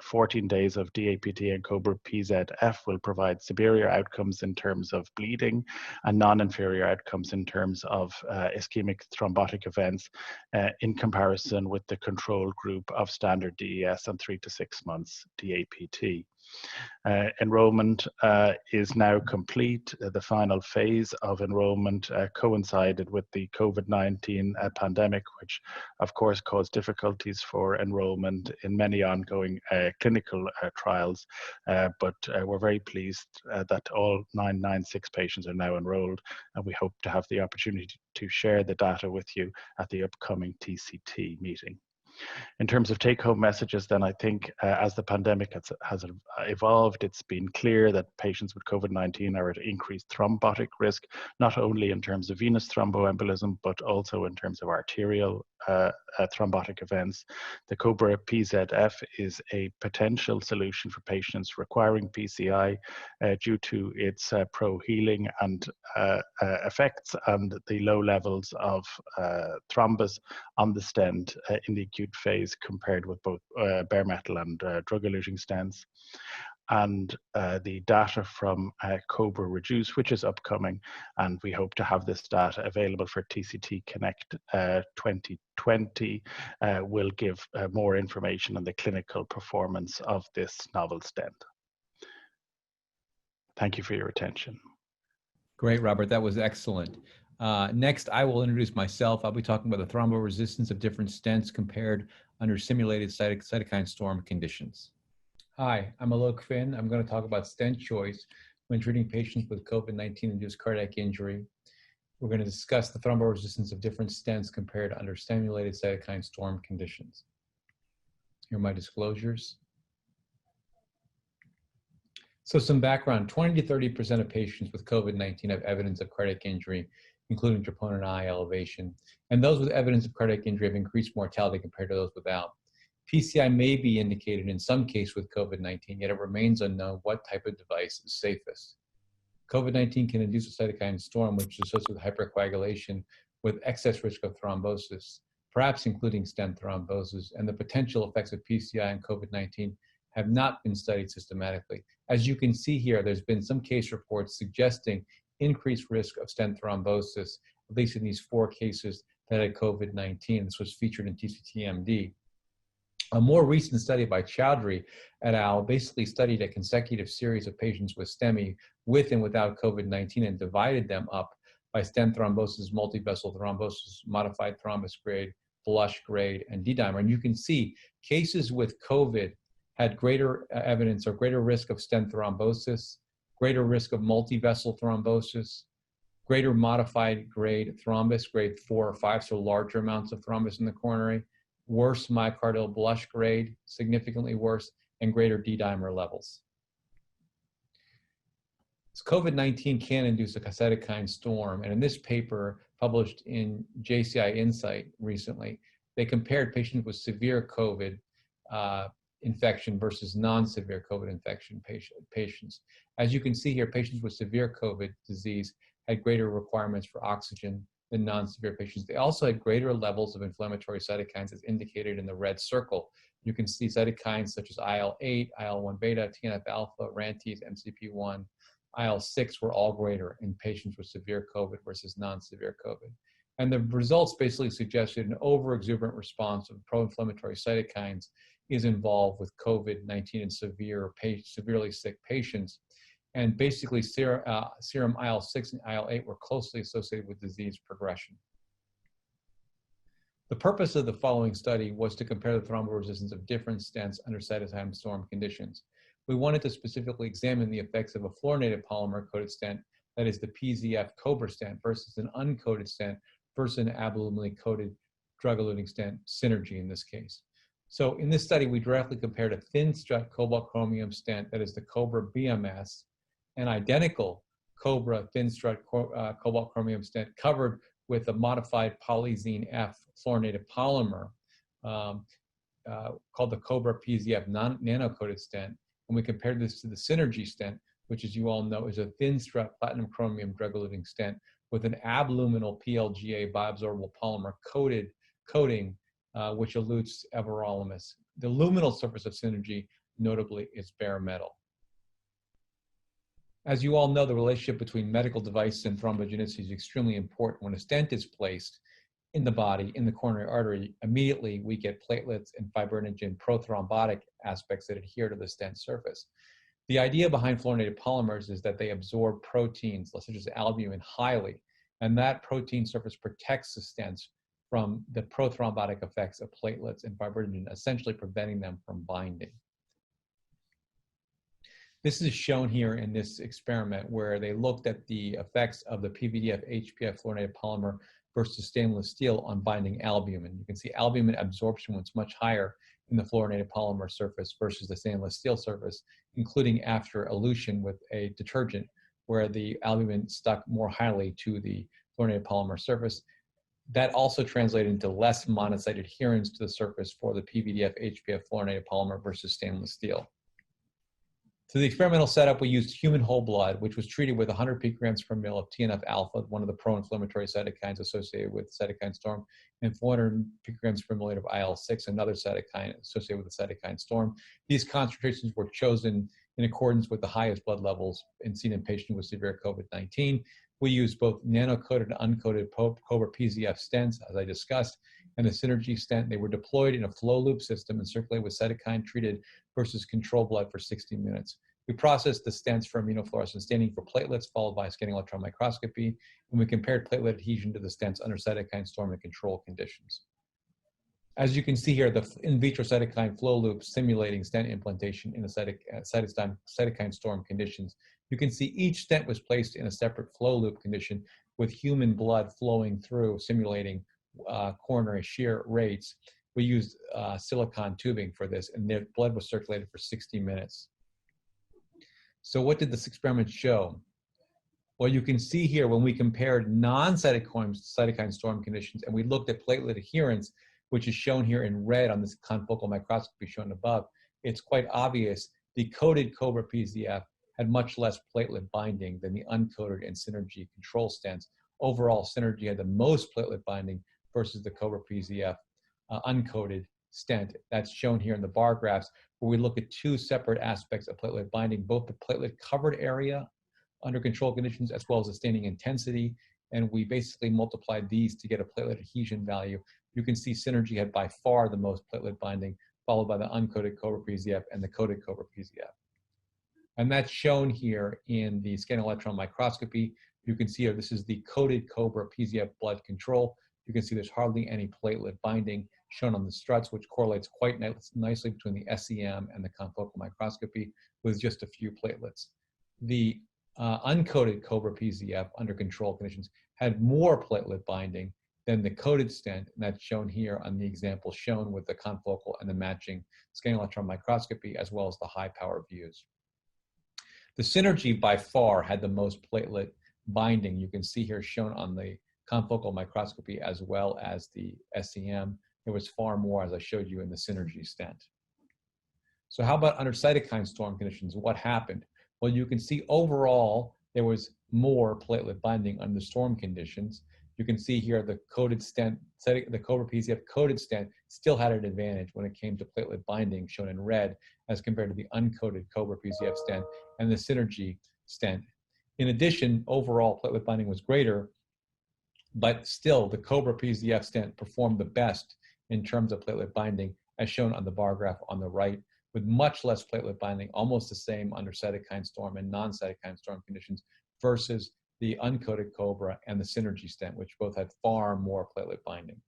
14 days of DAPT and Cobra PZF will provide superior outcomes in terms of bleeding and non-inferior outcomes in terms of ischemic thrombotic events in comparison with the control group of standard DES and 3 to 6 months DAPT. Enrollment is now complete. The final phase of enrollment coincided with the COVID-19 pandemic, which of course caused difficulties for enrollment in many ongoing clinical trials, but we're very pleased that all 996 patients are now enrolled, and we hope to have the opportunity to share the data with you at the upcoming TCT meeting. In terms of take-home messages, then I think as the pandemic has evolved, it's been clear that patients with COVID-19 are at increased thrombotic risk, not only in terms of venous thromboembolism, but also in terms of arterial thrombotic events. The COBRA PZF is a potential solution for patients requiring PCI due to its pro-healing and effects and the low levels of thrombus on the stent in the acute phase compared with both bare metal and drug-eluting stents. And the data from COBRA Reduce, which is upcoming, and we hope to have this data available for TCT Connect 2020, will give more information on the clinical performance of this novel stent. Thank you for your attention. Great, Robert, that was excellent. Next, I will introduce myself. I'll be talking about the thromboresistance of different stents compared under simulated cytokine storm conditions. Hi, I'm Alok Finn. I'm going to talk about stent choice when treating patients with COVID-19 induced cardiac injury. We're going to discuss the thromboresistance of different stents compared under simulated cytokine storm conditions. Here are my disclosures. So some background, 20 to 30% of patients with COVID-19 have evidence of cardiac injury, including troponin I elevation. And those with evidence of cardiac injury have increased mortality compared to those without. PCI may be indicated in some case with COVID-19, yet it remains unknown what type of device is safest. COVID-19 can induce a cytokine storm, which is associated with hypercoagulation with excess risk of thrombosis, perhaps including stent thrombosis, and the potential effects of PCI and COVID-19 have not been studied systematically. As you can see here, there's been some case reports suggesting increased risk of stent thrombosis, at least in these 4 cases that had COVID-19. This was featured in TCT-MD. A more recent study by Chowdhury et al. Basically studied a consecutive series of patients with STEMI with and without COVID-19 and divided them up by stent thrombosis, multivessel thrombosis, modified thrombus grade, blush grade, and D-dimer. And you can see cases with COVID had greater evidence or greater risk of stent thrombosis, greater risk of multivessel thrombosis, greater modified grade thrombus, grade 4 or 5, so larger amounts of thrombus in the coronary, worse myocardial blush grade, significantly worse, and greater D-dimer levels. So COVID-19 can induce a cytokine storm, and in this paper published in JCI Insight recently, they compared patients with severe COVID infection versus non-severe COVID infection patients. As you can see here, patients with severe COVID disease had greater requirements for oxygen than non-severe patients. They also had greater levels of inflammatory cytokines as indicated in the red circle. You can see cytokines such as IL-8, IL-1 beta, TNF-alpha, RANTES, MCP-1, IL-6 were all greater in patients with severe COVID versus non-severe COVID. And the results basically suggested an overexuberant response of pro-inflammatory cytokines is involved with COVID-19 in severely sick patients. And basically serum IL-6 and IL-8 were closely associated with disease progression. The purpose of the following study was to compare the thromboresistance of different stents under cytokine storm conditions. We wanted to specifically examine the effects of a fluorinated polymer coated stent, that is the PZF COBRA stent, versus an uncoated stent versus an abluminally coated drug-eluting stent, Synergy in this case. So in this study, we directly compared a thin strut cobalt chromium stent, that is the COBRA BMS, an identical COBRA thin strut cobalt chromium stent covered with a modified polysine F fluorinated polymer called the COBRA PZF nano-coated stent. And we compared this to the Synergy stent, which, as you all know, is a thin strut platinum chromium drug-eluting stent with an abluminal PLGA bioabsorbable polymer coating which elutes everolimus. The luminal surface of Synergy, notably, is bare metal. As you all know, the relationship between medical device and thrombogenesis is extremely important. When a stent is placed in the body, in the coronary artery, immediately we get platelets and fibrinogen prothrombotic aspects that adhere to the stent surface. The idea behind fluorinated polymers is that they absorb proteins, such as albumin, highly, and that protein surface protects the stents from the prothrombotic effects of platelets and fibrinogen, essentially preventing them from binding. This is shown here in this experiment where they looked at the effects of the PVDF-HPF fluorinated polymer versus stainless steel on binding albumin. You can see albumin absorption was much higher in the fluorinated polymer surface versus the stainless steel surface, including after elution with a detergent, where the albumin stuck more highly to the fluorinated polymer surface. That also translated into less monocyte adherence to the surface for the PVDF-HPF fluorinated polymer versus stainless steel. So the experimental setup, we used human whole blood, which was treated with 100 picograms per mil of TNF-alpha, one of the pro-inflammatory cytokines associated with cytokine storm, and 400 picograms per milliliter of IL-6, another cytokine associated with the cytokine storm. These concentrations were chosen in accordance with the highest blood levels seen in patients with severe COVID-19. We used both nano-coated and uncoated Cobra PZF stents, as I discussed, and the Synergy stent. They were deployed in a flow loop system and circulated with cytokine treated versus control blood for 60 minutes. We processed the stents for immunofluorescence staining for platelets, followed by scanning electron microscopy, and we compared platelet adhesion to the stents under cytokine storm and control conditions. As you can see here, the in vitro cytokine flow loop simulating stent implantation in the cytokine storm conditions. You can see each stent was placed in a separate flow loop condition with human blood flowing through, simulating coronary shear rates. We used silicone tubing for this, and their blood was circulated for 60 minutes. So what did this experiment show? Well, you can see here when we compared non-cytokine storm conditions and we looked at platelet adherence, which is shown here in red on this confocal microscopy shown above, it's quite obvious the coated Cobra PZF had much less platelet binding than the uncoated and Synergy control stents. Overall, Synergy had the most platelet binding versus the Cobra PZF uncoated stent. That's shown here in the bar graphs, where we look at two separate aspects of platelet binding, both the platelet covered area under control conditions as well as the staining intensity, and we basically multiplied these to get a platelet adhesion value. You can see Synergy had by far the most platelet binding, followed by the uncoated Cobra PZF and the coated Cobra PZF. And that's shown here in the scanning electron microscopy. You can see here, this is the coated Cobra PZF blood control. You can see there's hardly any platelet binding shown on the struts, which correlates quite nicely between the SEM and the confocal microscopy with just a few platelets. The uncoated Cobra PZF under control conditions had more platelet binding than the coated stent, and that's shown here on the example shown with the confocal and the matching scanning electron microscopy, as well as the high power views. The Synergy by far had the most platelet binding. You can see here shown on the confocal microscopy as well as the SEM. There was far more, as I showed you, in the Synergy stent. So how about under cytokine storm conditions? What happened? Well, you can see overall there was more platelet binding under storm conditions. You can see here the coated stent, the Cobra PZF coated stent still had an advantage when it came to platelet binding, shown in red, as compared to the uncoated Cobra PZF stent and the Synergy stent. In addition, overall platelet binding was greater, but still the Cobra PZF stent performed the best in terms of platelet binding, as shown on the bar graph on the right, with much less platelet binding, almost the same under cytokine storm and non-cytokine storm conditions, versus the uncoated Cobra and the Synergy stent, which both had far more platelet binding.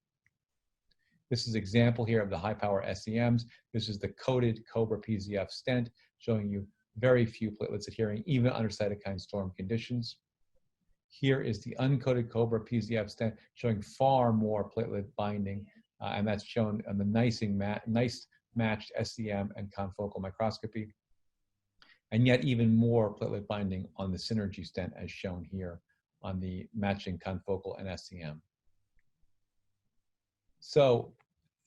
This is an example here of the high power SEMs. This is the coated Cobra PZF stent, showing you very few platelets adhering even under cytokine storm conditions. Here is the uncoated Cobra PZF stent, showing far more platelet binding, and that's shown on the nice matched SEM and confocal microscopy, and yet even more platelet binding on the Synergy stent, as shown here on the matching confocal and SEM. So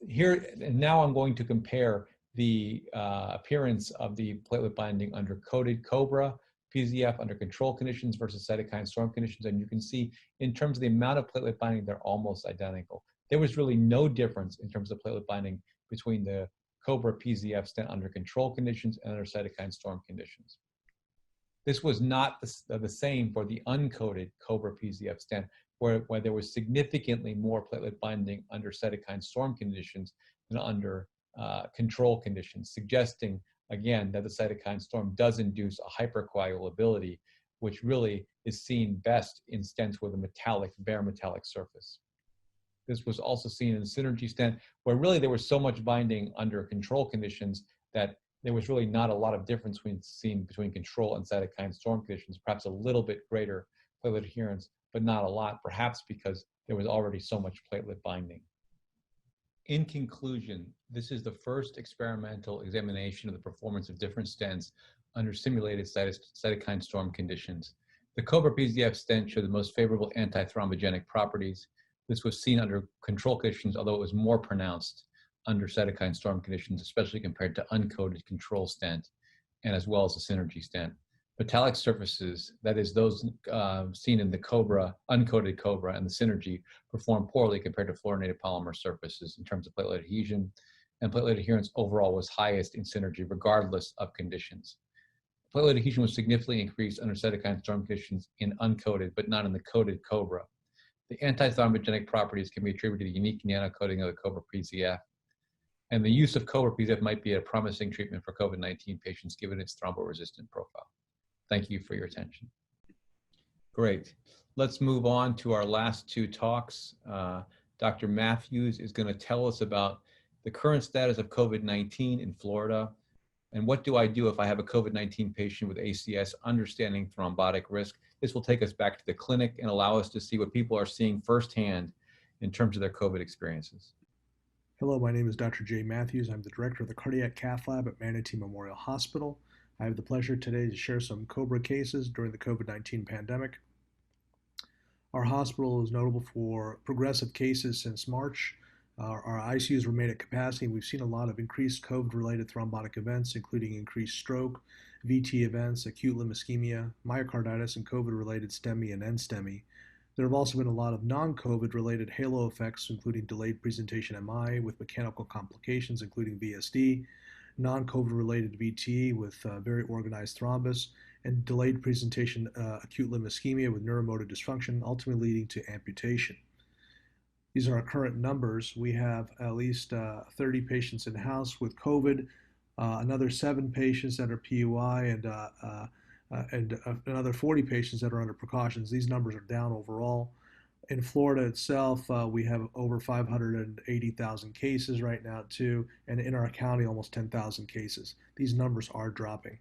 here, and now I'm going to compare the appearance of the platelet binding under coated Cobra PZF under control conditions versus cytokine storm conditions, and you can see in terms of the amount of platelet binding, they're almost identical. There was really no difference in terms of platelet binding between the Cobra PZF stent under control conditions and under cytokine storm conditions. This was not the same for the uncoated Cobra PZF stent, where there was significantly more platelet binding under cytokine storm conditions than under control conditions, suggesting again, that the cytokine storm does induce a hypercoagulability, which really is seen best in stents with a metallic, bare metallic surface. This was also seen in the synergy stent, where really there was so much binding under control conditions that there was really not a lot of difference seen between control and cytokine storm conditions, perhaps a little bit greater platelet adherence, but not a lot, perhaps because there was already so much platelet binding. In conclusion, this is the first experimental examination of the performance of different stents under simulated cytokine storm conditions. The COBRA PZF stent showed the most favorable antithrombogenic properties. This was seen under control conditions, although it was more pronounced under cytokine storm conditions, especially compared to uncoated control stent and as well as the synergy stent. Metallic surfaces, that is those seen in the COBRA, uncoated COBRA and the synergy, perform poorly compared to fluorinated polymer surfaces in terms of platelet adhesion, and platelet adherence overall was highest in synergy regardless of conditions. Platelet adhesion was significantly increased under cytokine storm conditions in uncoated, but not in the coated COBRA. The antithrombogenic properties can be attributed to the unique nanocoating of the COBRA PZF, and the use of COBRA PZF might be a promising treatment for COVID-19 patients given its thromboresistant profile. Thank you for your attention. Great. Let's move on to our last two talks. Dr. Matthews is going to tell us about the current status of COVID-19 in Florida, and what do I do if I have a COVID-19 patient with ACS, understanding thrombotic risk. This will take us back to the clinic and allow us to see what people are seeing firsthand in terms of their COVID experiences. Hello, my name is Dr. Jay Matthews. I'm the director of the Cardiac Cath Lab at Manatee Memorial Hospital. I have the pleasure today to share some COBRA cases during the COVID-19 pandemic. Our hospital is notable for progressive cases since March. Our ICUs remain at capacity, and we've seen a lot of increased COVID-related thrombotic events, including increased stroke, VT events, acute limb ischemia, myocarditis, and COVID-related STEMI and NSTEMI. There have also been a lot of non-COVID-related halo effects, including delayed presentation MI with mechanical complications, including VSD, non-COVID-related VTE with very organized thrombus, and delayed presentation acute limb ischemia with neuromotor dysfunction, ultimately leading to amputation. These are our current numbers. We have at least 30 patients in-house with COVID, another 7 patients that are PUI, and another 40 patients that are under precautions. These numbers are down overall. In Florida itself, we have over 580,000 cases right now too, and in our county, almost 10,000 cases. These numbers are dropping.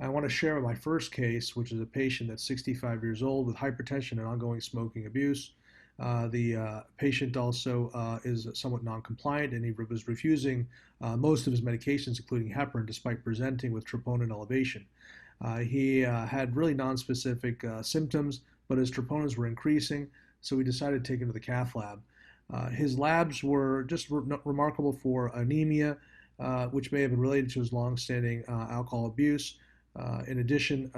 I want to share my first case, which is a patient that's 65 years old with hypertension and ongoing smoking abuse. The patient also is somewhat non-compliant, and he was refusing most of his medications, including heparin, despite presenting with troponin elevation. He had really non-specific symptoms, but his troponins were increasing, so we decided to take him to the cath lab. His labs were just remarkable for anemia, which may have been related to his long-standing alcohol abuse. In addition,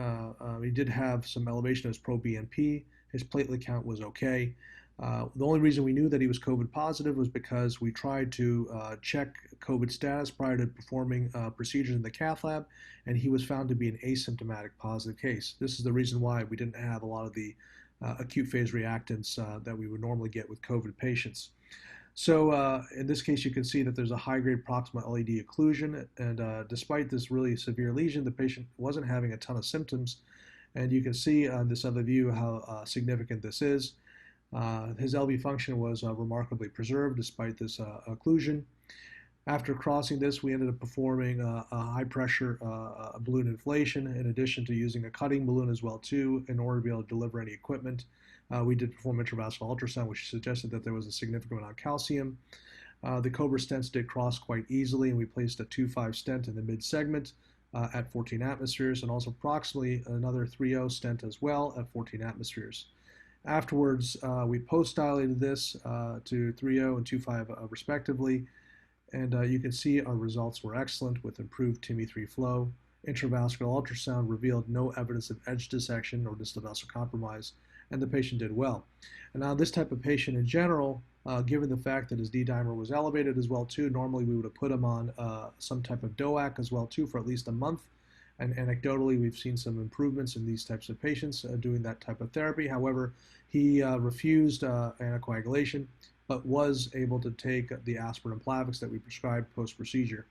he did have some elevation of his pro-BNP. His platelet count was okay. The only reason we knew that he was COVID positive was because we tried to check COVID status prior to performing procedures in the cath lab, and he was found to be an asymptomatic positive case. This is the reason why we didn't have a lot of the acute phase reactants that we would normally get with COVID patients. So in this case, you can see that there's a high-grade proximal LED occlusion, and despite this really severe lesion, the patient wasn't having a ton of symptoms, and you can see on this other view how significant this is. His LV function was remarkably preserved despite this occlusion. After crossing this, we ended up performing a high-pressure balloon inflation, in addition to using a cutting balloon as well too, in order to be able to deliver any equipment. We did perform intravascular ultrasound, which suggested that there was a significant amount of calcium. The COBRA stents did cross quite easily, and we placed a 2.5 stent in the mid-segment at 14 atmospheres, and also approximately another 3.0 stent as well at 14 atmospheres. Afterwards, we post-dilated this to 3.0 and 2.5 respectively, and you can see our results were excellent with improved TIMI3 flow. Intravascular ultrasound revealed no evidence of edge dissection or distal vessel compromise, and the patient did well. And now this type of patient in general, given the fact that his D-dimer was elevated as well too, normally we would have put him on some type of DOAC as well too for at least a month. And anecdotally, we've seen some improvements in these types of patients doing that type of therapy. However, he refused anticoagulation, but was able to take the aspirin and Plavix that we prescribed post-procedure.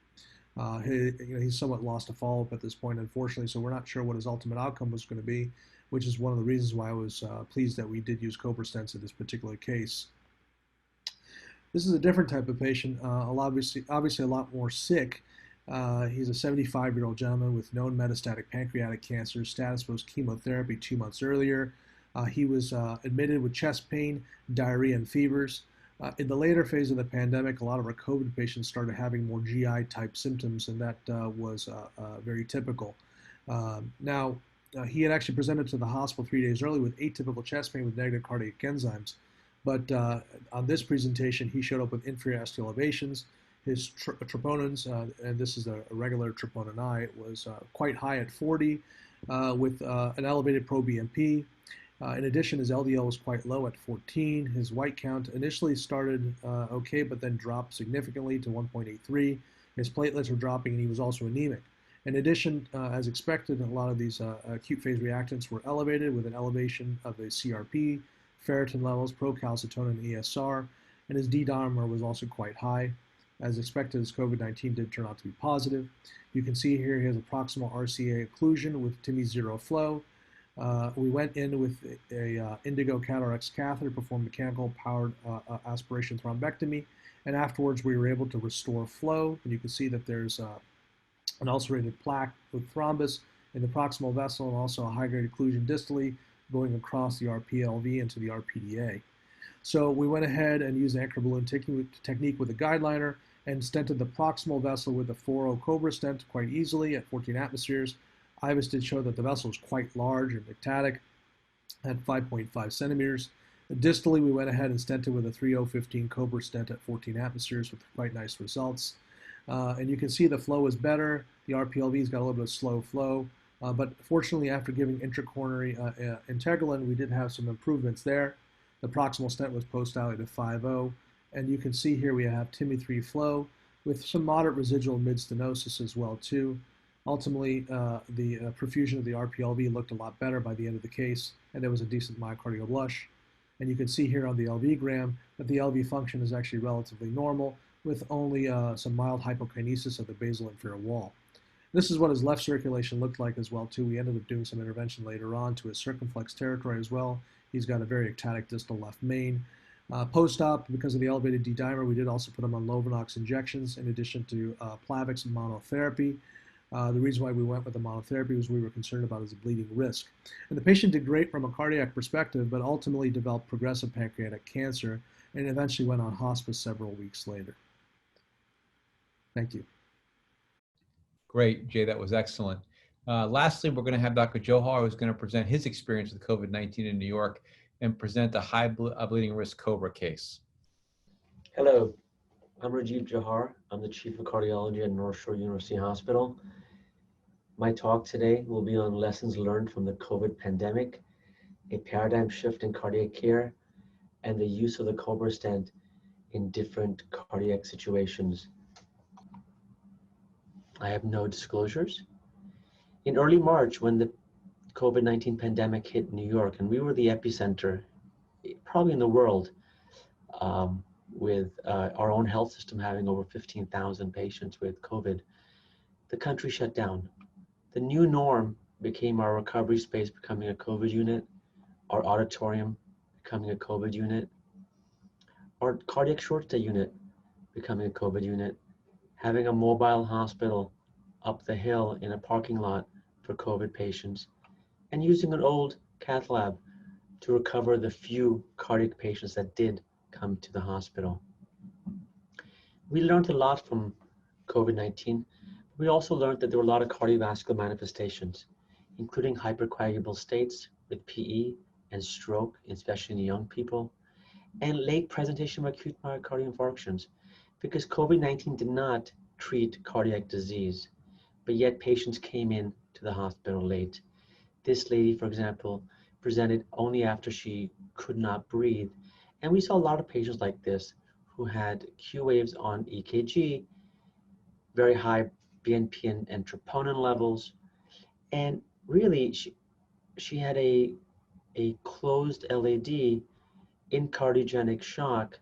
He's somewhat lost to follow-up at this point, unfortunately, so we're not sure what his ultimate outcome was going to be, which is one of the reasons why I was pleased that we did use Cobra stents in this particular case. This is a different type of patient, obviously a lot more sick. He's a 75-year-old gentleman with known metastatic pancreatic cancer. Status was chemotherapy 2 months earlier. He was admitted with chest pain, diarrhea, and fevers. In the later phase of the pandemic, a lot of our COVID patients started having more GI-type symptoms, and that was very typical. He had actually presented to the hospital 3 days early with atypical chest pain with negative cardiac enzymes. But on this presentation, he showed up with inferior ST elevations. His troponins, and this is a regular troponin I, was quite high at 40 with an elevated pro-BNP. In addition, his LDL was quite low at 14. His white count initially started okay, but then dropped significantly to 1.83. His platelets were dropping, and he was also anemic. In addition, as expected, a lot of these acute phase reactants were elevated with an elevation of the CRP, ferritin levels, procalcitonin, and ESR, and his D-dimer was also quite high. As expected, his COVID-19 did turn out to be positive. You can see here he has a proximal RCA occlusion with TIMI zero flow. We went in with a Indigo CAT-RX catheter, performed mechanical powered aspiration thrombectomy, and afterwards we were able to restore flow. And you can see that there's an ulcerated plaque with thrombus in the proximal vessel and also a high-grade occlusion distally going across the RPLV into the RPDA. So we went ahead and used the anchor balloon technique with a guideliner and stented the proximal vessel with a 4.0 Cobra stent quite easily at 14 atmospheres. IVUS did show that the vessel was quite large and ectatic at 5.5 centimeters. Distally, we went ahead and stented with a 3.015 Cobra stent at 14 atmospheres with quite nice results. And you can see the flow is better. The RPLV's got a little bit of slow flow. But fortunately, after giving intracoronary integralin, we did have some improvements there. The proximal stent was post-dilated 5.0. And you can see here we have TIMI3 flow with some moderate residual mid-stenosis as well, too. Ultimately, the perfusion of the RPLV looked a lot better by the end of the case, and there was a decent myocardial blush. And you can see here on the LV gram that the LV function is actually relatively normal with only some mild hypokinesis of the basal inferior wall. This is what his left circulation looked like as well, too. We ended up doing some intervention later on to his circumflex territory as well. He's got a very ectatic distal left main. Post-op, because of the elevated D-dimer, we did also put him on Lovenox injections in addition to Plavix monotherapy. The reason why we went with the monotherapy was we were concerned about his bleeding risk. And the patient did great from a cardiac perspective, but ultimately developed progressive pancreatic cancer and eventually went on hospice several weeks later. Thank you. Great, Jay, that was excellent. Lastly, we're going to have Dr. Johar, who's going to present his experience with COVID-19 in New York and present a high bleeding risk Cobra case. Hello, I'm Rajiv Johar. I'm the Chief of Cardiology at North Shore University Hospital. My talk today will be on lessons learned from the COVID pandemic, a paradigm shift in cardiac care, and the use of the Cobra stent in different cardiac situations. I have no disclosures. In early March, when the COVID-19 pandemic hit New York, and we were the epicenter, probably in the world, with our own health system having over 15,000 patients with COVID, the country shut down. The new norm became our recovery space becoming a COVID unit, our auditorium becoming a COVID unit, our cardiac short stay unit becoming a COVID unit, having a mobile hospital up the hill in a parking lot for COVID patients, and using an old cath lab to recover the few cardiac patients that did come to the hospital. We learned a lot from COVID-19. We also learned that there were a lot of cardiovascular manifestations, including hypercoagulable states with PE and stroke, especially in young people, and late presentation of acute myocardial infarctions, because COVID-19 did not treat cardiac disease, but yet patients came in to the hospital late. This lady, for example, presented only after she could not breathe. And we saw a lot of patients like this who had Q waves on EKG, very high BNP and troponin levels. And really, she had a closed LAD in cardiogenic shock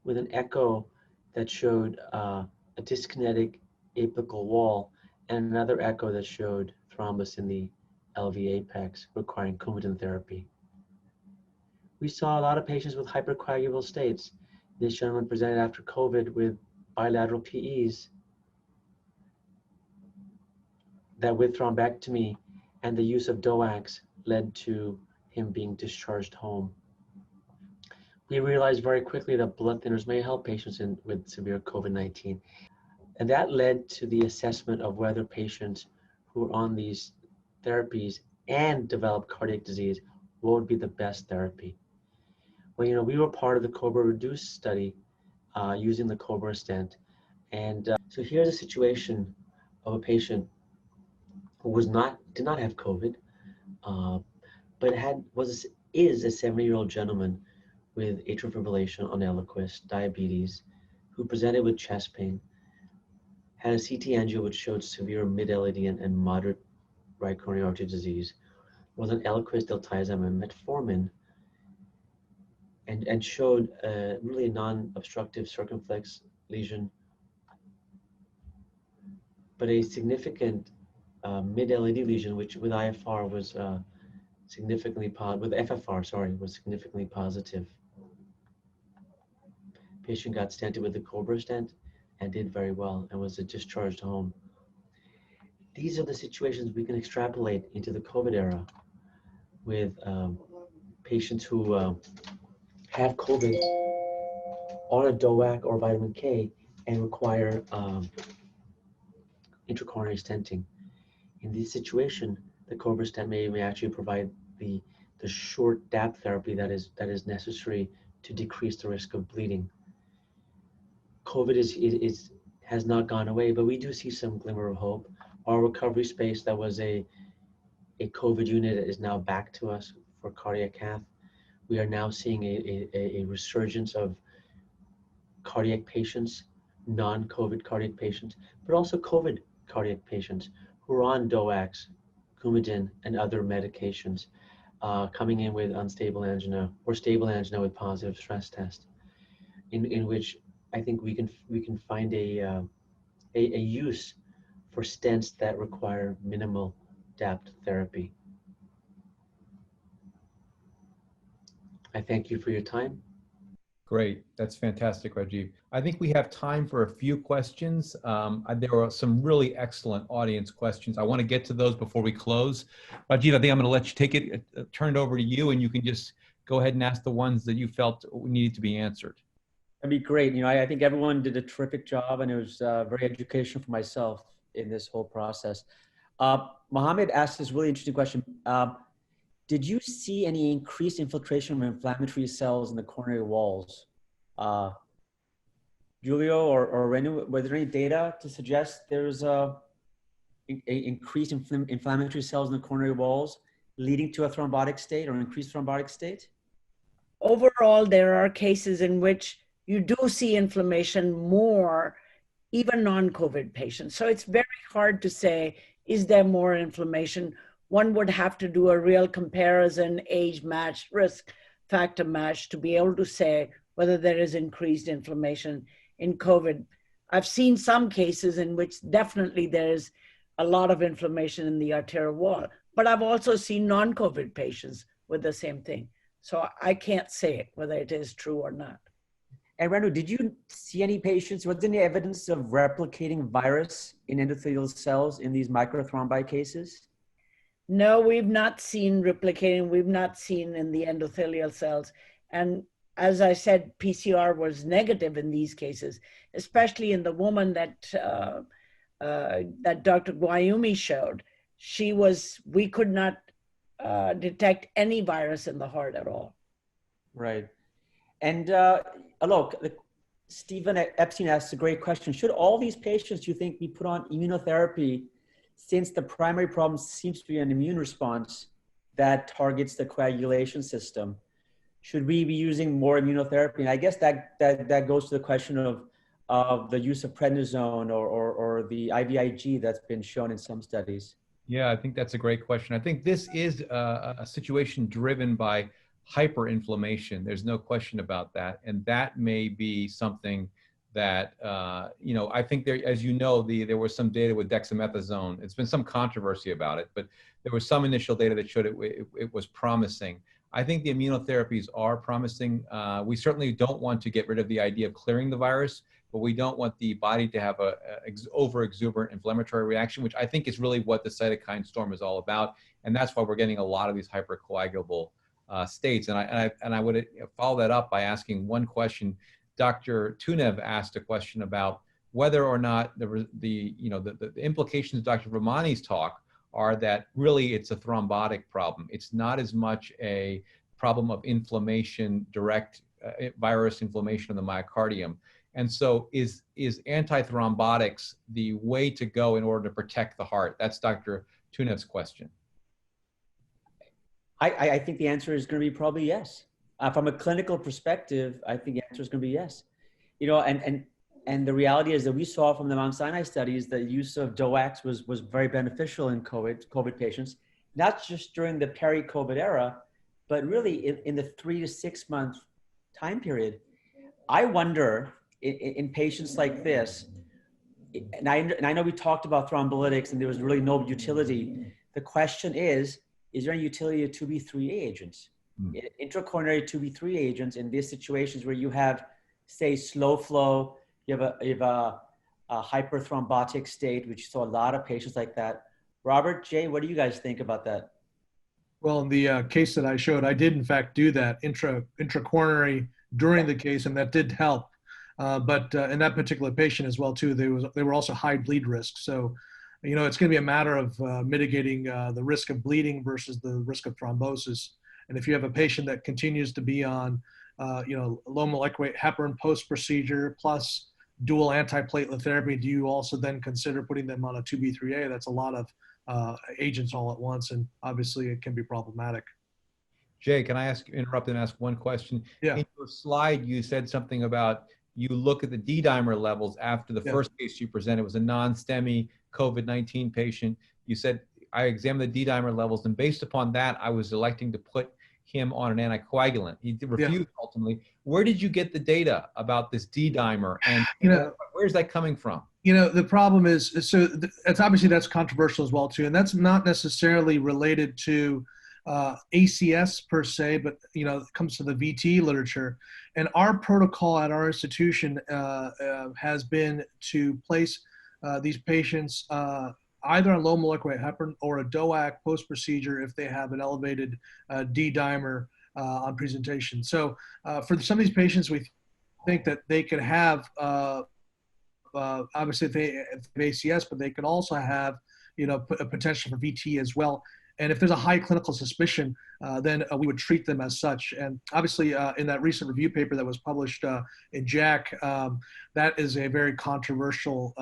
with an echo that showed a dyskinetic apical wall, and another echo that showed thrombus in the LV apex requiring Coumadin therapy. We saw a lot of patients with hypercoagulable states. This gentleman presented after COVID with bilateral PEs that with thrombectomy and the use of DOACs led to him being discharged home. We realized very quickly that blood thinners may help patients with severe COVID-19. And that led to the assessment of whether patients who are on these therapies and develop cardiac disease, what would be the best therapy? Well, we were part of the COBRA Reduce study using the COBRA stent. And so here's a situation of a patient who did not have COVID, but is a 70-year-old gentleman with atrial fibrillation on Eliquis, diabetes, who presented with chest pain, had a CT angio which showed severe mid-LAD and moderate right coronary artery disease, was on Eliquis, diltiazem, and metformin, and showed really a non-obstructive circumflex lesion, but a significant mid-LAD lesion, which with IFR was significantly with FFR, sorry, was significantly positive. Patient got stented with the COBRA stent and did very well and was discharged home. These are the situations we can extrapolate into the COVID era with patients who have COVID on a DOAC or vitamin K and require intracoronary stenting. In this situation, the COBRA stent may actually provide the short DAP therapy that is necessary to decrease the risk of bleeding. COVID has not gone away, but we do see some glimmer of hope. Our recovery space that was a COVID unit is now back to us for cardiac cath. We are now seeing a resurgence of cardiac patients, non-COVID cardiac patients, but also COVID cardiac patients who are on DOACs, Coumadin, and other medications, coming in with unstable angina or stable angina with positive stress test, in which I think we can find a use for stents that require minimal DAPT therapy. I thank you for your time. Great. That's fantastic, Rajiv. I think we have time for a few questions. There are some really excellent audience questions. I want to get to those before we close. Rajiv, I think I'm going to let you take it, turn it over to you, and you can just go ahead and ask the ones that you felt needed to be answered. That'd be great. I think everyone did a terrific job, and it was very educational for myself in this whole process. Mohammed asked this really interesting question. Did you see any increased infiltration of inflammatory cells in the coronary walls? Julio or Renu, was there any data to suggest there's increased inflammatory cells in the coronary walls leading to a thrombotic state or an increased thrombotic state? Overall, there are cases in which you do see inflammation more, even non-COVID patients. So it's very hard to say, is there more inflammation? One would have to do a real comparison, age match, risk factor match, to be able to say whether there is increased inflammation in COVID. I've seen some cases in which definitely there's a lot of inflammation in the arterial wall, but I've also seen non-COVID patients with the same thing. So I can't say whether it is true or not. And Renu, did you see any patients, was there any evidence of replicating virus in endothelial cells in these microthrombi cases? No, we've not seen replicating. We've not seen in the endothelial cells. And as I said, PCR was negative in these cases, especially in the woman that Dr. Guayumi showed. We could not detect any virus in the heart at all. Right. And look, Stephen Epstein asked a great question. Should all these patients, you think, be put on immunotherapy, since the primary problem seems to be an immune response that targets the coagulation system? Should we be using more immunotherapy? And I guess that goes to the question of the use of prednisone or the IVIG that's been shown in some studies. Yeah, I think that's a great question. I think this is a situation driven by hyperinflammation. There's no question about that. And that may be something that, I think there, as you know, there was some data with dexamethasone. It's been some controversy about it, but there was some initial data that showed it was promising. I think the immunotherapies are promising. We certainly don't want to get rid of the idea of clearing the virus, but we don't want the body to have a over-exuberant inflammatory reaction, which I think is really what the cytokine storm is all about. And that's why we're getting a lot of these hypercoagulable states. And I would follow that up by asking one question. Dr. Tunev asked a question about whether or not the implications of Dr. Ramani's talk are that really it's a thrombotic problem. It's not as much a problem of inflammation, direct virus inflammation of the myocardium. And so is antithrombotics the way to go in order to protect the heart? That's Dr. Tunev's question. I think the answer is going to be probably yes. From a clinical perspective, I think the answer is going to be yes. And the reality is that we saw from the Mount Sinai studies that use of DOACs was very beneficial in COVID patients, not just during the peri-COVID era, but really in the 3 to 6 month time period. I wonder in patients like this, and I know we talked about thrombolytics and there was really no utility. The question is there any utility of 2B3 agents? Intracoronary 2B3 agents in these situations where you have, say, slow flow, you have a hyperthrombotic state, which you saw a lot of patients like that. Robert, Jay, what do you guys think about that? Well, in the case that I showed, I did in fact do that intracoronary during the case, and that did help. But in that particular patient as well too, they were also high bleed risk. So, it's going to be a matter of mitigating the risk of bleeding versus the risk of thrombosis. And if you have a patient that continues to be on, low molecular weight heparin post-procedure plus dual antiplatelet therapy, do you also then consider putting them on a 2B3A? That's a lot of agents all at once, and obviously it can be problematic. Jay, can I interrupt and ask one question? Yeah. In your slide, you said something about you look at the D-dimer levels after the first case you presented. It was a non-STEMI COVID-19 patient. You said, I examined the D-dimer levels, and based upon that, I was electing to put him on an anticoagulant. He refused ultimately. Where did you get the data about this D-dimer, and where's that coming from? The problem is, so it's obviously that's controversial as well too, and that's not necessarily related to ACS per se, but it comes to the VT literature. And our protocol at our institution has been to place these patients either on low molecular weight heparin or a DOAC post-procedure if they have an elevated D-dimer on presentation. So for some of these patients, we think that they could have, obviously if they have ACS, but they could also have, a potential for VT as well. And if there's a high clinical suspicion, then we would treat them as such. And obviously in that recent review paper that was published in JACC, that is a very controversial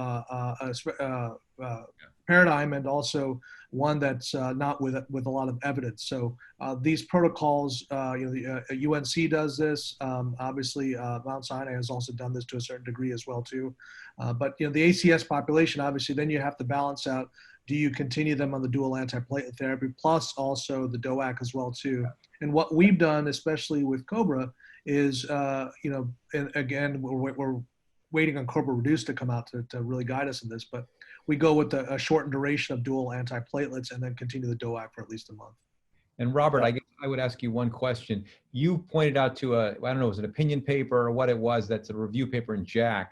paradigm, and also one that's not with a lot of evidence. So these protocols, UNC does this. Obviously, Mount Sinai has also done this to a certain degree as well too. But the ACS population, obviously, then you have to balance out: do you continue them on the dual antiplatelet therapy plus also the DOAC as well too? And what we've done, especially with COBRA, is and again we're waiting on COBRA Reduce to come out to really guide us in this, but we go with a shortened duration of dual antiplatelets and then continue the DOAC for at least a month. And Robert, I guess I would ask you one question. You pointed out to I don't know, it was an opinion paper or what it was, that's a review paper in JACC.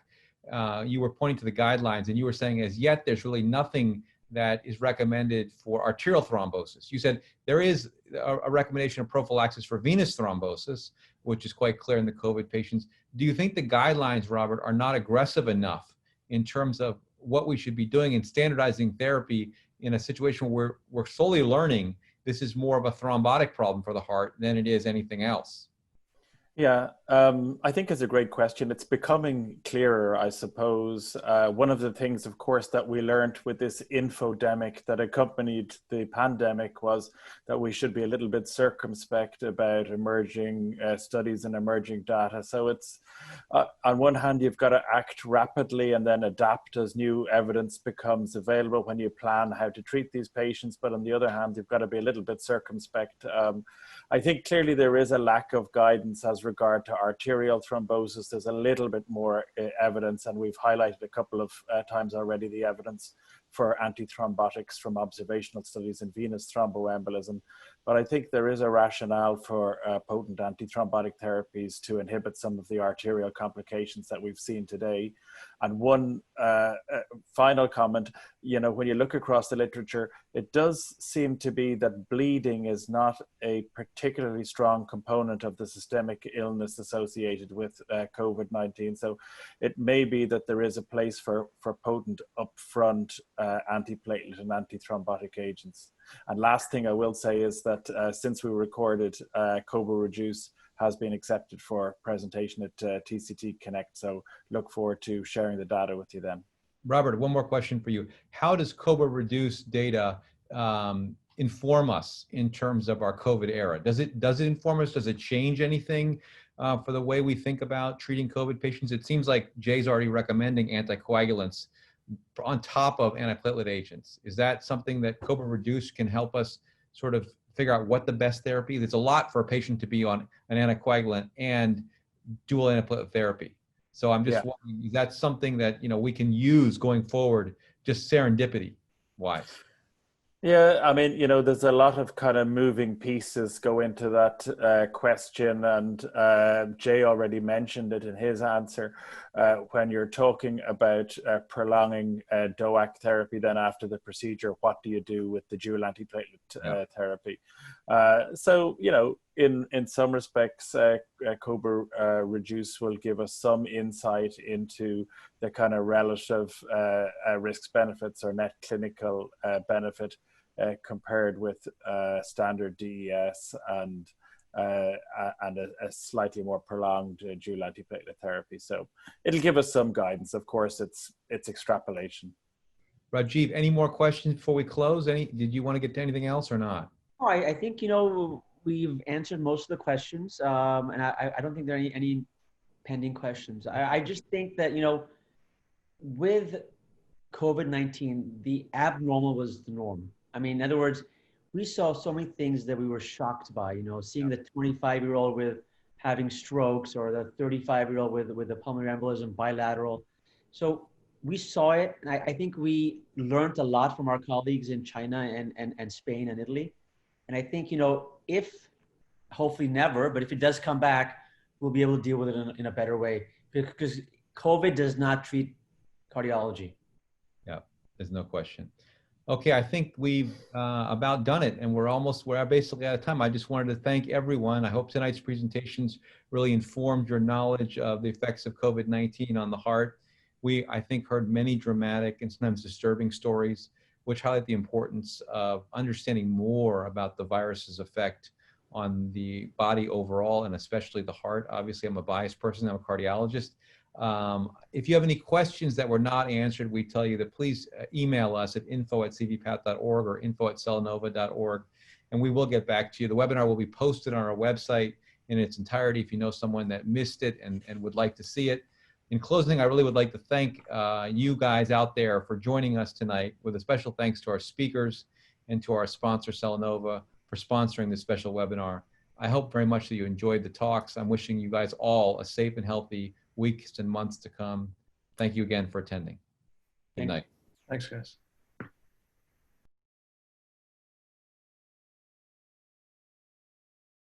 You were pointing to the guidelines, and you were saying as yet there's really nothing that is recommended for arterial thrombosis. You said there is a recommendation of prophylaxis for venous thrombosis, which is quite clear in the COVID patients. Do you think the guidelines, Robert, are not aggressive enough in terms of what we should be doing in standardizing therapy in a situation where we're slowly learning this is more of a thrombotic problem for the heart than it is anything else? Yeah, I think it's a great question. It's becoming clearer, I suppose. One of the things, of course, that we learned with this infodemic that accompanied the pandemic was that we should be a little bit circumspect about emerging studies and emerging data. So it's, on one hand, you've got to act rapidly and then adapt as new evidence becomes available when you plan how to treat these patients. But on the other hand, you've got to be a little bit circumspect. I think clearly there is a lack of guidance as regard to arterial thrombosis. There's a little bit more evidence, and we've highlighted a couple of times already the evidence for antithrombotics from observational studies in venous thromboembolism. But I think there is a rationale for potent antithrombotic therapies to inhibit some of the arterial complications that we've seen today. And one final comment, you know, when you look across the literature, it does seem to be that bleeding is not a particularly strong component of the systemic illness associated with COVID-19. So it may be that there is a place for potent upfront antiplatelet and antithrombotic agents. And last thing I will say is that since we recorded, COBRA Reduce has been accepted for presentation at TCT Connect. So look forward to sharing the data with you then. Robert, one more question for you. How does COBRA Reduce data inform us in terms of our COVID era? Does it inform us? Does it change anything for the way we think about treating COVID patients? It seems like Jay's already recommending anticoagulants on top of antiplatelet agents. Is that something that COBRA Reduce can help us sort of figure out what the best therapy? There's a lot for a patient to be on an anticoagulant and dual antiplatelet therapy. So I'm just wondering, is that something that, you know, we can use going forward, just serendipity wise? Yeah, I mean, you know, there's a lot of kind of moving pieces go into that question, and Jay already mentioned it in his answer. When you're talking about prolonging DOAC therapy, then after the procedure, what do you do with the dual antiplatelet therapy? So, you know, in some respects, COBRA Reduce will give us some insight into the kind of relative risks benefits or net clinical benefit compared with standard DES and a slightly more prolonged dual antiplatelet therapy. So it'll give us some guidance. Of course, it's extrapolation. Rajiv, any more questions before we close? Did you want to get to anything else or not? Oh, I think, you know, we've answered most of the questions, and I don't think there are any pending questions. I just think that, you know, with COVID-19, the abnormal was the norm. I mean, in other words, we saw so many things that we were shocked by, you know, seeing the 25-year-old with having strokes, or the 35-year-old with a pulmonary embolism bilateral. So we saw it, and I think we learned a lot from our colleagues in China and Spain and Italy. And I think, you know, if, hopefully never, but if it does come back, we'll be able to deal with it in a better way, because COVID does not treat cardiology. Yeah, there's no question. Okay, I think we've about done it, and we're basically out of time. I just wanted to thank everyone. I hope tonight's presentations really informed your knowledge of the effects of COVID-19 on the heart. We, I think, heard many dramatic and sometimes disturbing stories, which highlight the importance of understanding more about the virus's effect on the body overall, and especially the heart. Obviously, I'm a biased person, I'm a cardiologist. If you have any questions that were not answered, we tell you that please email us at info@cvpath.org or info@celanova.org, and we will get back to you. The webinar will be posted on our website in its entirety if you know someone that missed it and would like to see it. In closing, I really would like to thank you guys out there for joining us tonight, with a special thanks to our speakers and to our sponsor, Celanova, for sponsoring this special webinar. I hope very much that you enjoyed the talks. I'm wishing you guys all a safe and healthy weeks and months to come. Thank you again for attending. Good night. Thanks, guys.